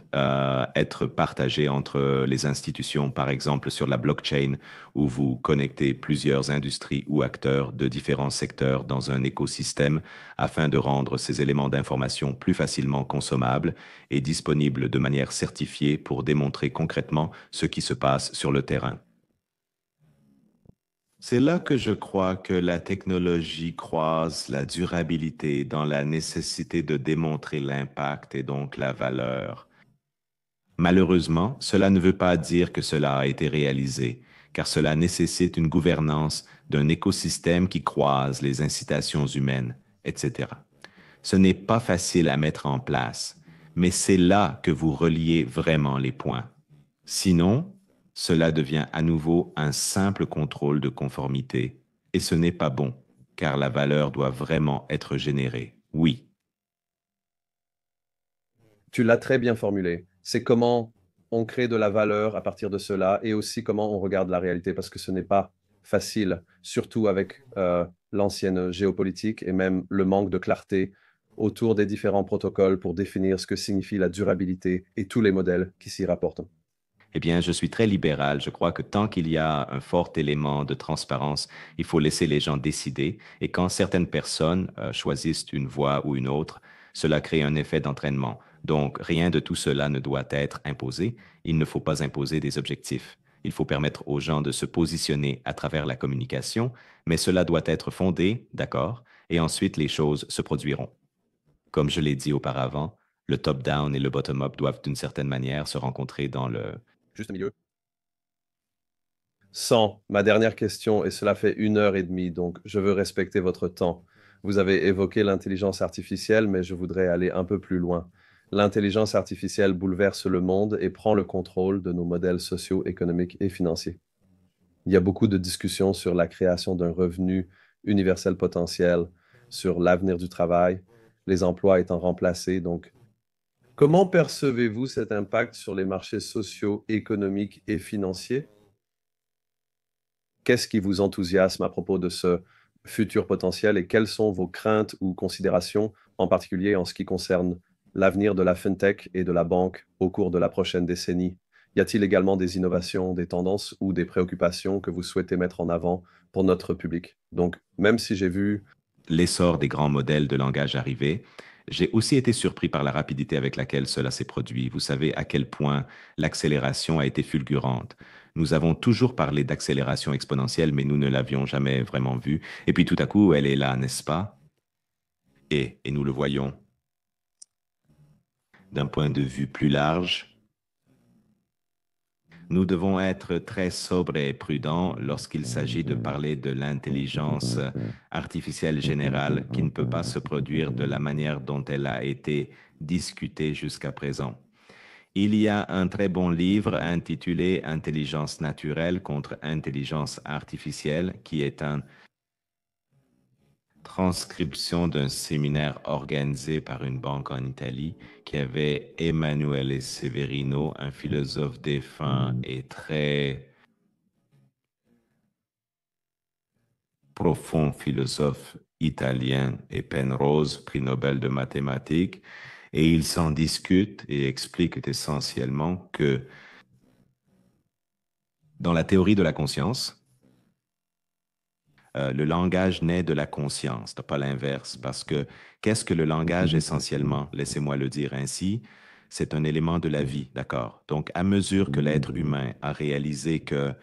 être partagés entre les institutions, par exemple sur la blockchain, où vous connectez plusieurs industries ou acteurs de différents secteurs dans un écosystème afin de rendre ces éléments d'information plus facilement consommables et disponibles de manière certifiée pour démontrer concrètement ce qui se passe sur le terrain. C'est là que je crois que la technologie croise la durabilité dans la nécessité de démontrer l'impact et donc la valeur. Malheureusement, cela ne veut pas dire que cela a été réalisé, car cela nécessite une gouvernance d'un écosystème qui croise les incitations humaines, etc. Ce n'est pas facile à mettre en place, mais c'est là que vous reliez vraiment les points. Sinon, cela devient à nouveau un simple contrôle de conformité, et ce n'est pas bon, car la valeur doit vraiment être générée. Oui. Tu l'as très bien formulé. C'est comment on crée de la valeur à partir de cela et aussi comment on regarde la réalité parce que ce n'est pas facile, surtout avec l'ancienne géopolitique et même le manque de clarté autour des différents protocoles pour définir ce que signifie la durabilité et tous les modèles qui s'y rapportent. Eh bien, je suis très libéral. Je crois que tant qu'il y a un fort élément de transparence, il faut laisser les gens décider. Et quand certaines personnes choisissent une voie ou une autre, cela crée un effet d'entraînement. Donc, rien de tout cela ne doit être imposé. Il ne faut pas imposer des objectifs. Il faut permettre aux gens de se positionner à travers la communication, mais cela doit être fondé, d'accord, et ensuite les choses se produiront. Comme je l'ai dit auparavant, le top-down et le bottom-up doivent d'une certaine manière se rencontrer dans le Juste au milieu. 100, ma dernière question, et cela fait 1 heure et demie, donc je veux respecter votre temps. Vous avez évoqué l'intelligence artificielle, mais je voudrais aller un peu plus loin. L'intelligence artificielle bouleverse le monde et prend le contrôle de nos modèles sociaux, économiques et financiers. Il y a beaucoup de discussions sur la création d'un revenu universel potentiel, sur l'avenir du travail, les emplois étant remplacés. Donc, comment percevez-vous cet impact sur les marchés sociaux, économiques et financiers? Qu'est-ce qui vous enthousiasme à propos de ce futur potentiel et quelles sont vos craintes ou considérations, en particulier en ce qui concerne l'avenir de la fintech et de la banque au cours de la prochaine décennie? Y a-t-il également des innovations, des tendances ou des préoccupations que vous souhaitez mettre en avant pour notre public? Donc, même si j'ai vu l'essor des grands modèles de langage arriver, j'ai aussi été surpris par la rapidité avec laquelle cela s'est produit. Vous savez à quel point l'accélération a été fulgurante. Nous avons toujours parlé d'accélération exponentielle, mais nous ne l'avions jamais vraiment vue. Et puis tout à coup, elle est là, n'est-ce pas? Et nous le voyons d'un point de vue plus large. Nous devons être très sobres et prudents lorsqu'il s'agit de parler de l'intelligence artificielle générale qui ne peut pas se produire de la manière dont elle a été discutée jusqu'à présent. Il y a un très bon livre intitulé Intelligence naturelle contre intelligence artificielle qui est un transcription d'un séminaire organisé par une banque en Italie qui avait Emanuele Severino, un philosophe défunt et très profond philosophe italien, et Penrose, prix Nobel de mathématiques, et ils s'en discutent et expliquent essentiellement que dans la théorie de la conscience, le langage naît de la conscience, pas l'inverse, parce que qu'est-ce que le langage essentiellement? Laissez-moi le dire ainsi, c'est un élément de la vie, d'accord? Donc, à mesure que l'être humain a réalisé que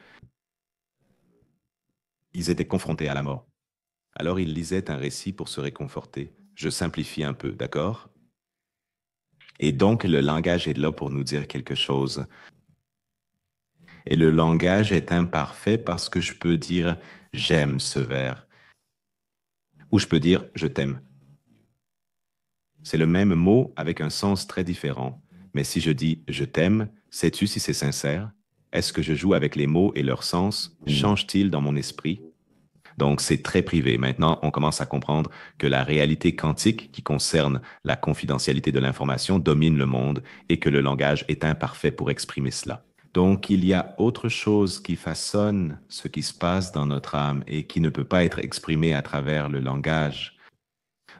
ils étaient confrontés à la mort, alors il lisait un récit pour se réconforter. Je simplifie un peu, d'accord? Et donc, le langage est là pour nous dire quelque chose. Et le langage est imparfait parce que je peux dire j'aime ce verre ou je peux dire je t'aime. C'est le même mot avec un sens très différent. Mais si je dis je t'aime, sais-tu si c'est sincère? Est-ce que je joue avec les mots et leur sens? Change-t-il dans mon esprit? Donc, c'est très privé. Maintenant, on commence à comprendre que la réalité quantique qui concerne la confidentialité de l'information domine le monde et que le langage est imparfait pour exprimer cela. Donc, il y a autre chose qui façonne ce qui se passe dans notre âme et qui ne peut pas être exprimé à travers le langage.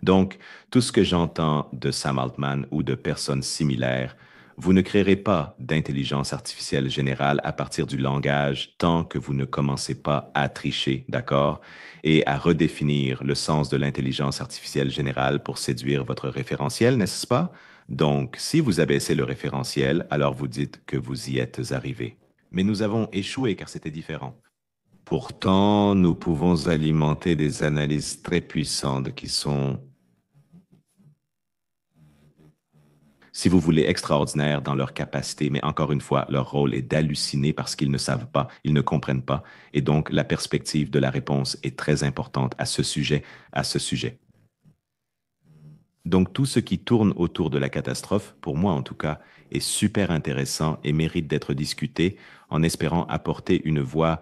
Donc, tout ce que j'entends de Sam Altman ou de personnes similaires, vous ne créerez pas d'intelligence artificielle générale à partir du langage tant que vous ne commencez pas à tricher, d'accord? Et à redéfinir le sens de l'intelligence artificielle générale pour séduire votre référentiel, n'est-ce pas? Donc, si vous abaissez le référentiel, alors vous dites que vous y êtes arrivé. Mais nous avons échoué car c'était différent. Pourtant, nous pouvons alimenter des analyses très puissantes qui sont, si vous voulez, extraordinaires dans leur capacité, mais encore une fois, leur rôle est d'halluciner parce qu'ils ne savent pas, ils ne comprennent pas, et donc la perspective de la réponse est très importante à ce sujet, à ce sujet. Donc tout ce qui tourne autour de la catastrophe, pour moi en tout cas, est super intéressant et mérite d'être discuté en espérant apporter une voix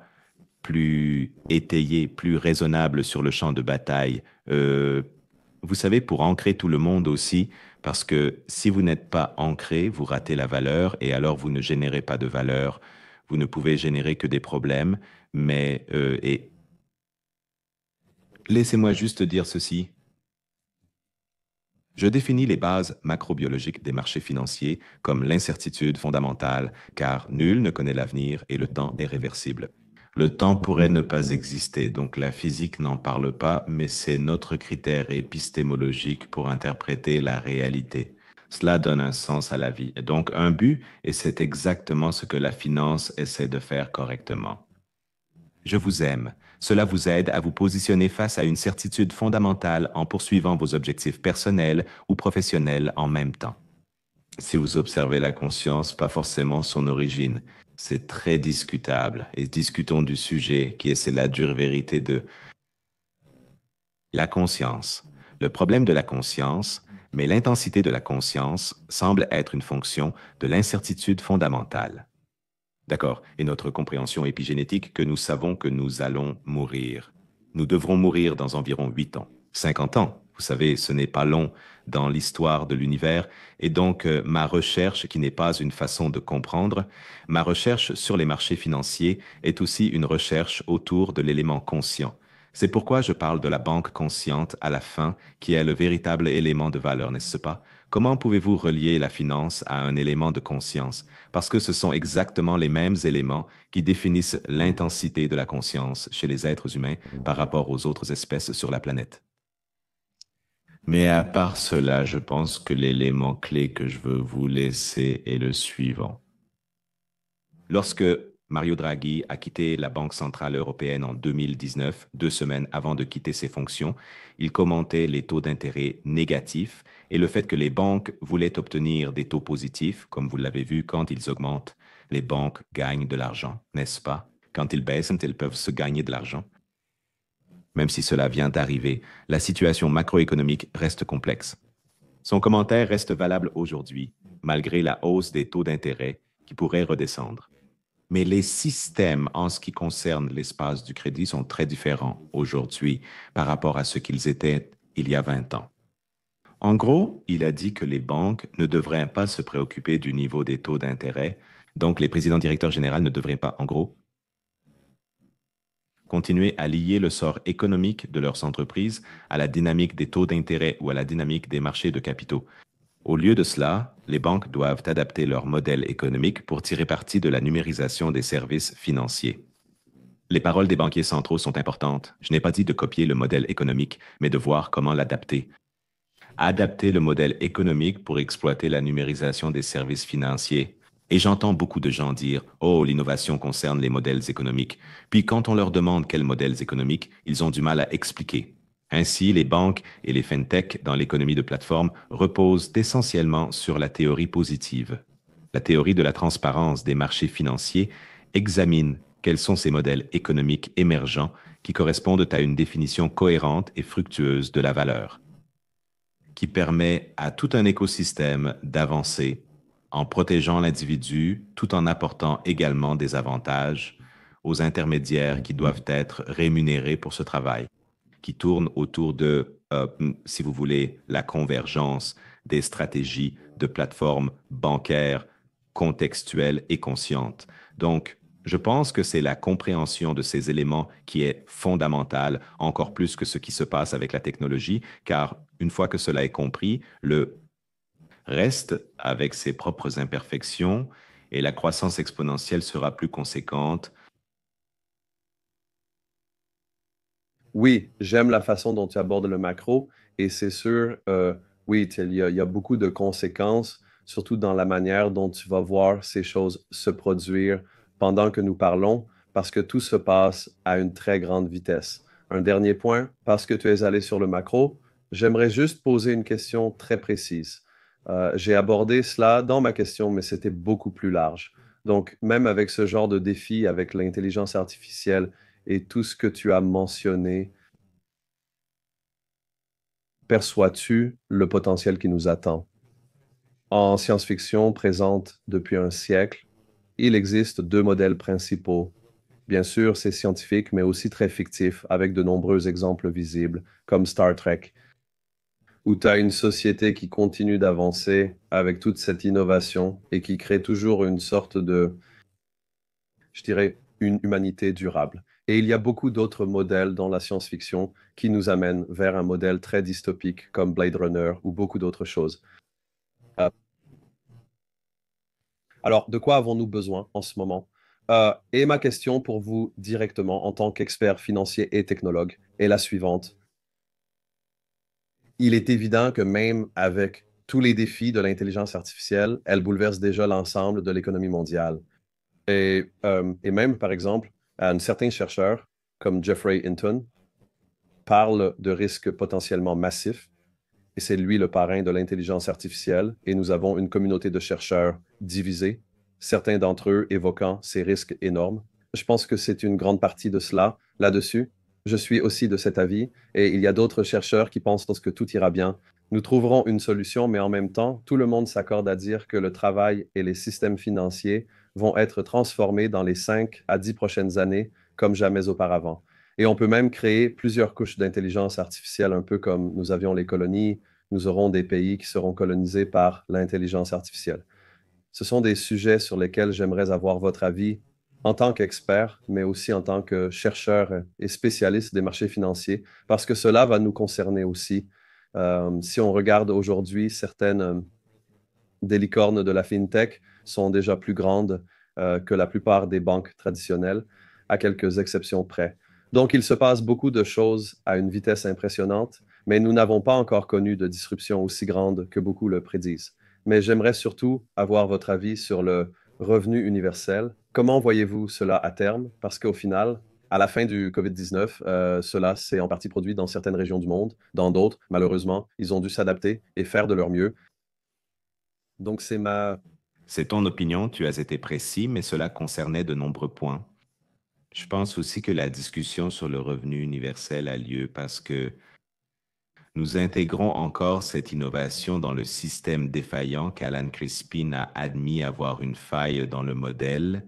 plus étayée, plus raisonnable sur le champ de bataille. Vous savez, pour ancrer tout le monde aussi, parce que si vous n'êtes pas ancré, vous ratez la valeur et alors vous ne générez pas de valeur. Vous ne pouvez générer que des problèmes. Et laissez-moi juste dire ceci. Je définis les bases macrobiologiques des marchés financiers comme l'incertitude fondamentale, car nul ne connaît l'avenir et le temps est réversible. Le temps pourrait ne pas exister, donc la physique n'en parle pas, mais c'est notre critère épistémologique pour interpréter la réalité. Cela donne un sens à la vie, et donc un but, et c'est exactement ce que la finance essaie de faire correctement. Je vous aime. Cela vous aide à vous positionner face à une certitude fondamentale en poursuivant vos objectifs personnels ou professionnels en même temps. Si vous observez la conscience, pas forcément son origine, c'est très discutable. Et discutons du sujet qui est c'est la dure vérité de la conscience. Le problème de la conscience, mais l'intensité de la conscience semble être une fonction de l'incertitude fondamentale. D'accord. Et notre compréhension épigénétique que nous savons que nous allons mourir. Nous devrons mourir dans environ 8 ans, 50 ans. Vous savez, ce n'est pas long dans l'histoire de l'univers. Et donc, ma recherche, qui n'est pas une façon de comprendre, ma recherche sur les marchés financiers est aussi une recherche autour de l'élément conscient. C'est pourquoi je parle de la banque consciente à la fin, qui est le véritable élément de valeur, n'est-ce pas? Comment pouvez-vous relier la finance à un élément de conscience? Parce que ce sont exactement les mêmes éléments qui définissent l'intensité de la conscience chez les êtres humains par rapport aux autres espèces sur la planète. Mais à part cela, je pense que l'élément clé que je veux vous laisser est le suivant. Lorsque Mario Draghi a quitté la Banque centrale européenne en 2019, 2 semaines avant de quitter ses fonctions, il commentait les taux d'intérêt négatifs et le fait que les banques voulaient obtenir des taux positifs, comme vous l'avez vu, quand ils augmentent, les banques gagnent de l'argent, n'est-ce pas? Quand ils baissent, elles peuvent se gagner de l'argent. Même si cela vient d'arriver, la situation macroéconomique reste complexe. Son commentaire reste valable aujourd'hui, malgré la hausse des taux d'intérêt qui pourraient redescendre. Mais les systèmes en ce qui concerne l'espace du crédit sont très différents aujourd'hui par rapport à ce qu'ils étaient il y a 20 ans. En gros, il a dit que les banques ne devraient pas se préoccuper du niveau des taux d'intérêt, donc les présidents directeurs généraux ne devraient pas, en gros, continuer à lier le sort économique de leurs entreprises à la dynamique des taux d'intérêt ou à la dynamique des marchés de capitaux. Au lieu de cela, les banques doivent adapter leur modèle économique pour tirer parti de la numérisation des services financiers. Les paroles des banquiers centraux sont importantes. Je n'ai pas dit de copier le modèle économique, mais de voir comment l'adapter. Adapter le modèle économique pour exploiter la numérisation des services financiers. Et j'entends beaucoup de gens dire, oh, l'innovation concerne les modèles économiques. Puis quand on leur demande quels modèles économiques, ils ont du mal à expliquer. Ainsi, les banques et les fintech dans l'économie de plateforme reposent essentiellement sur la théorie positive. La théorie de la transparence des marchés financiers examine quels sont ces modèles économiques émergents qui correspondent à une définition cohérente et fructueuse de la valeur, qui permet à tout un écosystème d'avancer en protégeant l'individu tout en apportant également des avantages aux intermédiaires qui doivent être rémunérés pour ce travail, qui tourne autour de, si vous voulez, la convergence des stratégies de plateformes bancaires contextuelles et conscientes. Donc, je pense que c'est la compréhension de ces éléments qui est fondamentale, encore plus que ce qui se passe avec la technologie, car une fois que cela est compris, le reste avec ses propres imperfections et la croissance exponentielle sera plus conséquente. Oui, j'aime la façon dont tu abordes le macro et c'est sûr, oui, il y a beaucoup de conséquences, surtout dans la manière dont tu vas voir ces choses se produire pendant que nous parlons, parce que tout se passe à une très grande vitesse. Un dernier point, parce que tu es allé sur le macro, j'aimerais juste poser une question très précise. J'ai abordé cela dans ma question, mais c'était beaucoup plus large. Donc, même avec ce genre de défi, avec l'intelligence artificielle et tout ce que tu as mentionné, perçois-tu le potentiel qui nous attend? En science-fiction présente depuis un siècle, il existe deux modèles principaux. Bien sûr, c'est scientifique, mais aussi très fictif, avec de nombreux exemples visibles, comme Star Trek, où tu as une société qui continue d'avancer avec toute cette innovation et qui crée toujours une sorte de, je dirais, une humanité durable. Et il y a beaucoup d'autres modèles dans la science-fiction qui nous amènent vers un modèle très dystopique comme Blade Runner ou beaucoup d'autres choses. Euh, Alors, de quoi avons-nous besoin en ce moment? Et ma question pour vous directement en tant qu'expert financier et technologue est la suivante. Il est évident que même avec tous les défis de l'intelligence artificielle, elle bouleverse déjà l'ensemble de l'économie mondiale. Et même, par exemple, un certain chercheur comme Jeffrey Hinton parle de risques potentiellement massifs, et c'est lui le parrain de l'intelligence artificielle, et nous avons une communauté de chercheurs divisée, certains d'entre eux évoquant ces risques énormes. Je pense que c'est une grande partie de cela là-dessus. Je suis aussi de cet avis, et il y a d'autres chercheurs qui pensent que tout ira bien. Nous trouverons une solution, mais en même temps, tout le monde s'accorde à dire que le travail et les systèmes financiers vont être transformés dans les 5 à 10 prochaines années comme jamais auparavant. Et on peut même créer plusieurs couches d'intelligence artificielle, un peu comme nous avions les colonies, nous aurons des pays qui seront colonisés par l'intelligence artificielle. Ce sont des sujets sur lesquels j'aimerais avoir votre avis en tant qu'expert, mais aussi en tant que chercheur et spécialiste des marchés financiers, parce que cela va nous concerner aussi. Si on regarde aujourd'hui, certaines des licornes de la fintech sont déjà plus grandes que la plupart des banques traditionnelles, à quelques exceptions près. Donc, il se passe beaucoup de choses à une vitesse impressionnante, mais nous n'avons pas encore connu de disruption aussi grande que beaucoup le prédisent. Mais j'aimerais surtout avoir votre avis sur le revenu universel. Comment voyez-vous cela à terme? Parce qu'au final, à la fin du COVID-19, cela s'est en partie produit dans certaines régions du monde. Dans d'autres, malheureusement, ils ont dû s'adapter et faire de leur mieux. Donc, c'est ma... C'est ton opinion, tu as été précis, mais cela concernait de nombreux points. Je pense aussi que la discussion sur le revenu universel a lieu parce que nous intégrons encore cette innovation dans le système défaillant qu'Alan Crispin a admis avoir une faille dans le modèle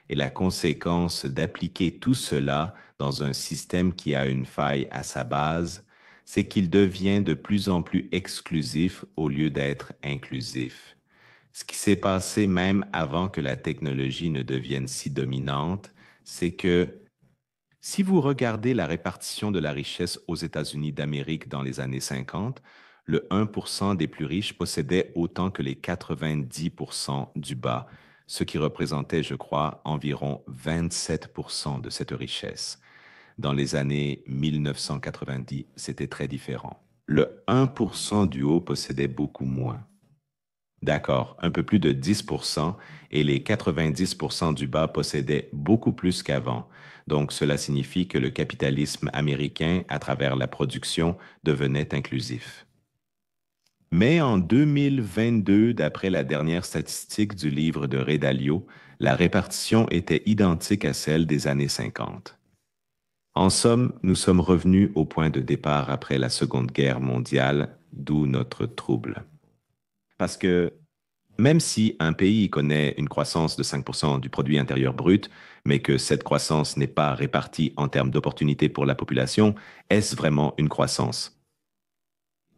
et la conséquence d'appliquer tout cela dans un système qui a une faille à sa base, c'est qu'il devient de plus en plus exclusif au lieu d'être inclusif. Ce qui s'est passé même avant que la technologie ne devienne si dominante, c'est que si vous regardez la répartition de la richesse aux États-Unis d'Amérique dans les années 50, le 1% des plus riches possédait autant que les 90% du bas, ce qui représentait, je crois, environ 27% de cette richesse. Dans les années 1990, c'était très différent. Le 1% du haut possédait beaucoup moins. D'accord, un peu plus de 10% et les 90% du bas possédaient beaucoup plus qu'avant. Donc, cela signifie que le capitalisme américain, à travers la production, devenait inclusif. Mais en 2022, d'après la dernière statistique du livre de Ray Dalio, la répartition était identique à celle des années 50. En somme, nous sommes revenus au point de départ après la Seconde Guerre mondiale, d'où notre trouble. Parce que même si un pays connaît une croissance de 5% du produit intérieur brut, mais que cette croissance n'est pas répartie en termes d'opportunités pour la population, est-ce vraiment une croissance?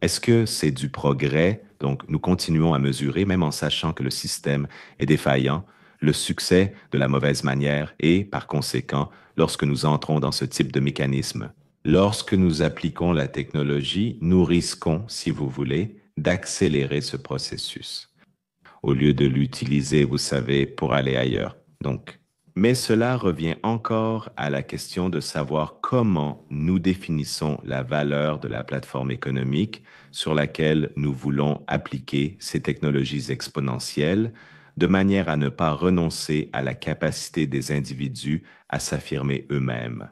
Est-ce que c'est du progrès? Donc, nous continuons à mesurer, même en sachant que le système est défaillant, le succès de la mauvaise manière et, par conséquent, lorsque nous entrons dans ce type de mécanisme. Lorsque nous appliquons la technologie, nous risquons, si vous voulez, d'accélérer ce processus au lieu de l'utiliser, vous savez, pour aller ailleurs. Donc, mais cela revient encore à la question de savoir comment nous définissons la valeur de la plateforme économique sur laquelle nous voulons appliquer ces technologies exponentielles de manière à ne pas renoncer à la capacité des individus à s'affirmer eux-mêmes.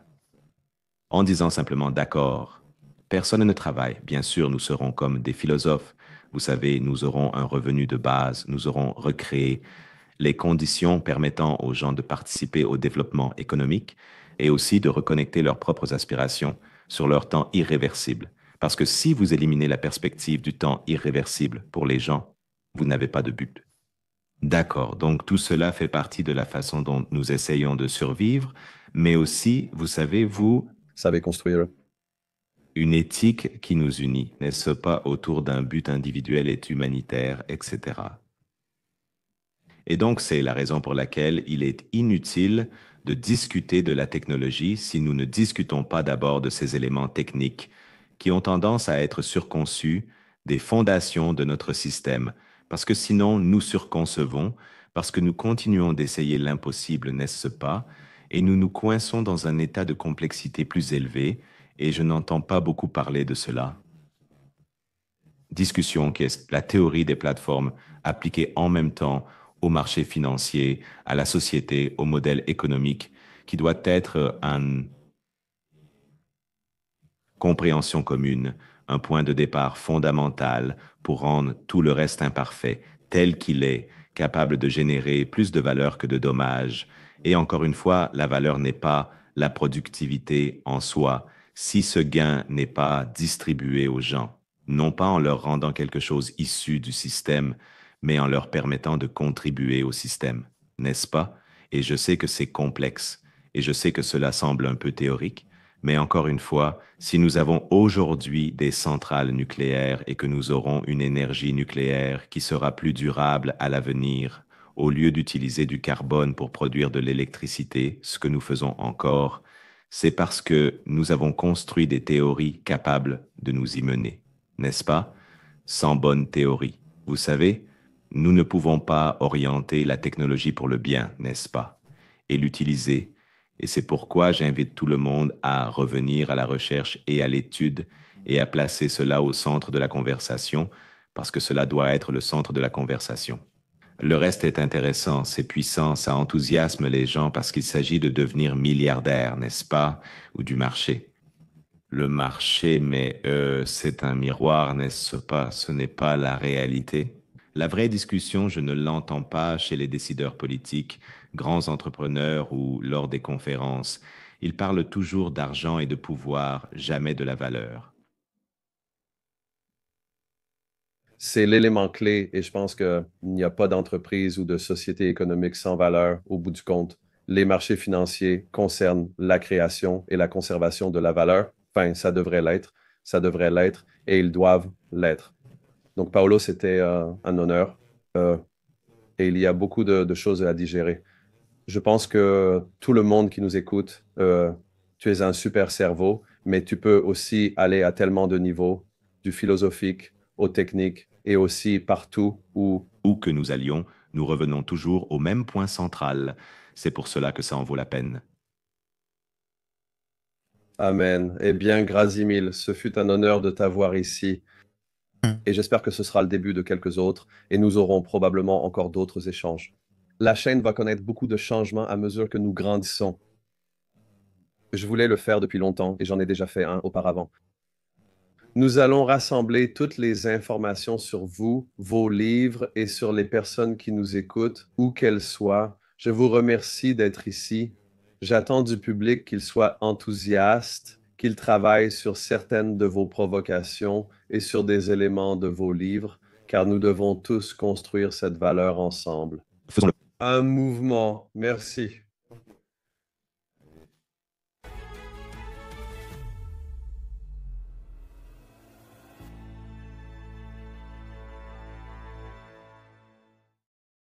En disant simplement d'accord, personne ne travaille. Bien sûr, nous serons comme des philosophes. Vous savez, nous aurons un revenu de base, nous aurons recréé les conditions permettant aux gens de participer au développement économique et aussi de reconnecter leurs propres aspirations sur leur temps irréversible. Parce que si vous éliminez la perspective du temps irréversible pour les gens, vous n'avez pas de but. D'accord, donc tout cela fait partie de la façon dont nous essayons de survivre, mais aussi, vous savez, vous, Savez construire. une éthique qui nous unit, n'est-ce pas, autour d'un but individuel et humanitaire, etc. Et donc, c'est la raison pour laquelle il est inutile de discuter de la technologie si nous ne discutons pas d'abord de ces éléments techniques qui ont tendance à être surconçus des fondations de notre système, parce que sinon nous surconcevons, parce que nous continuons d'essayer l'impossible, n'est-ce pas, et nous nous coinçons dans un état de complexité plus élevé, et je n'entends pas beaucoup parler de cela. Discussion qui est la théorie des plateformes appliquée en même temps au marché financier, à la société, au modèle économique, qui doit être une compréhension commune, un point de départ fondamental pour rendre tout le reste imparfait, tel qu'il est, capable de générer plus de valeur que de dommages. Et encore une fois, la valeur n'est pas la productivité en soi, si ce gain n'est pas distribué aux gens, non pas en leur rendant quelque chose issu du système, mais en leur permettant de contribuer au système, n'est-ce pas? Et je sais que c'est complexe, et je sais que cela semble un peu théorique, mais encore une fois, si nous avons aujourd'hui des centrales nucléaires et que nous aurons une énergie nucléaire qui sera plus durable à l'avenir, au lieu d'utiliser du carbone pour produire de l'électricité, ce que nous faisons encore, c'est parce que nous avons construit des théories capables de nous y mener, n'est-ce pas? Sans bonne théorie. Vous savez, nous ne pouvons pas orienter la technologie pour le bien, n'est-ce pas? Et l'utiliser. Et c'est pourquoi j'invite tout le monde à revenir à la recherche et à l'étude et à placer cela au centre de la conversation, parce que cela doit être le centre de la conversation. Le reste est intéressant, c'est puissant, ça enthousiasme les gens parce qu'il s'agit de devenir milliardaire, n'est-ce pas? Ou du marché. Le marché, mais c'est un miroir, n'est-ce pas? Ce n'est pas la réalité. La vraie discussion, je ne l'entends pas chez les décideurs politiques, grands entrepreneurs ou lors des conférences. Ils parlent toujours d'argent et de pouvoir, jamais de la valeur. C'est l'élément clé et je pense qu'il n'y a pas d'entreprise ou de société économique sans valeur au bout du compte. Les marchés financiers concernent la création et la conservation de la valeur. Enfin, ça devrait l'être et ils doivent l'être. Donc, Paolo, c'était un honneur et il y a beaucoup de choses à digérer. Je pense que tout le monde qui nous écoute, tu es un super cerveau, mais tu peux aussi aller à tellement de niveaux, du philosophique au technique et aussi partout où... Où que nous allions, nous revenons toujours au même point central. C'est pour cela que ça en vaut la peine. Amen. Eh bien, Grazimil, ce fut un honneur de t'avoir ici et j'espère que ce sera le début de quelques autres et nous aurons probablement encore d'autres échanges. La chaîne va connaître beaucoup de changements à mesure que nous grandissons. Je voulais le faire depuis longtemps et j'en ai déjà fait un auparavant. Nous allons rassembler toutes les informations sur vous, vos livres et sur les personnes qui nous écoutent, où qu'elles soient. Je vous remercie d'être ici. J'attends du public qu'il soit enthousiaste, qu'il travaille sur certaines de vos provocations et sur des éléments de vos livres, car nous devons tous construire cette valeur ensemble. Faisons-le. Un mouvement. Merci.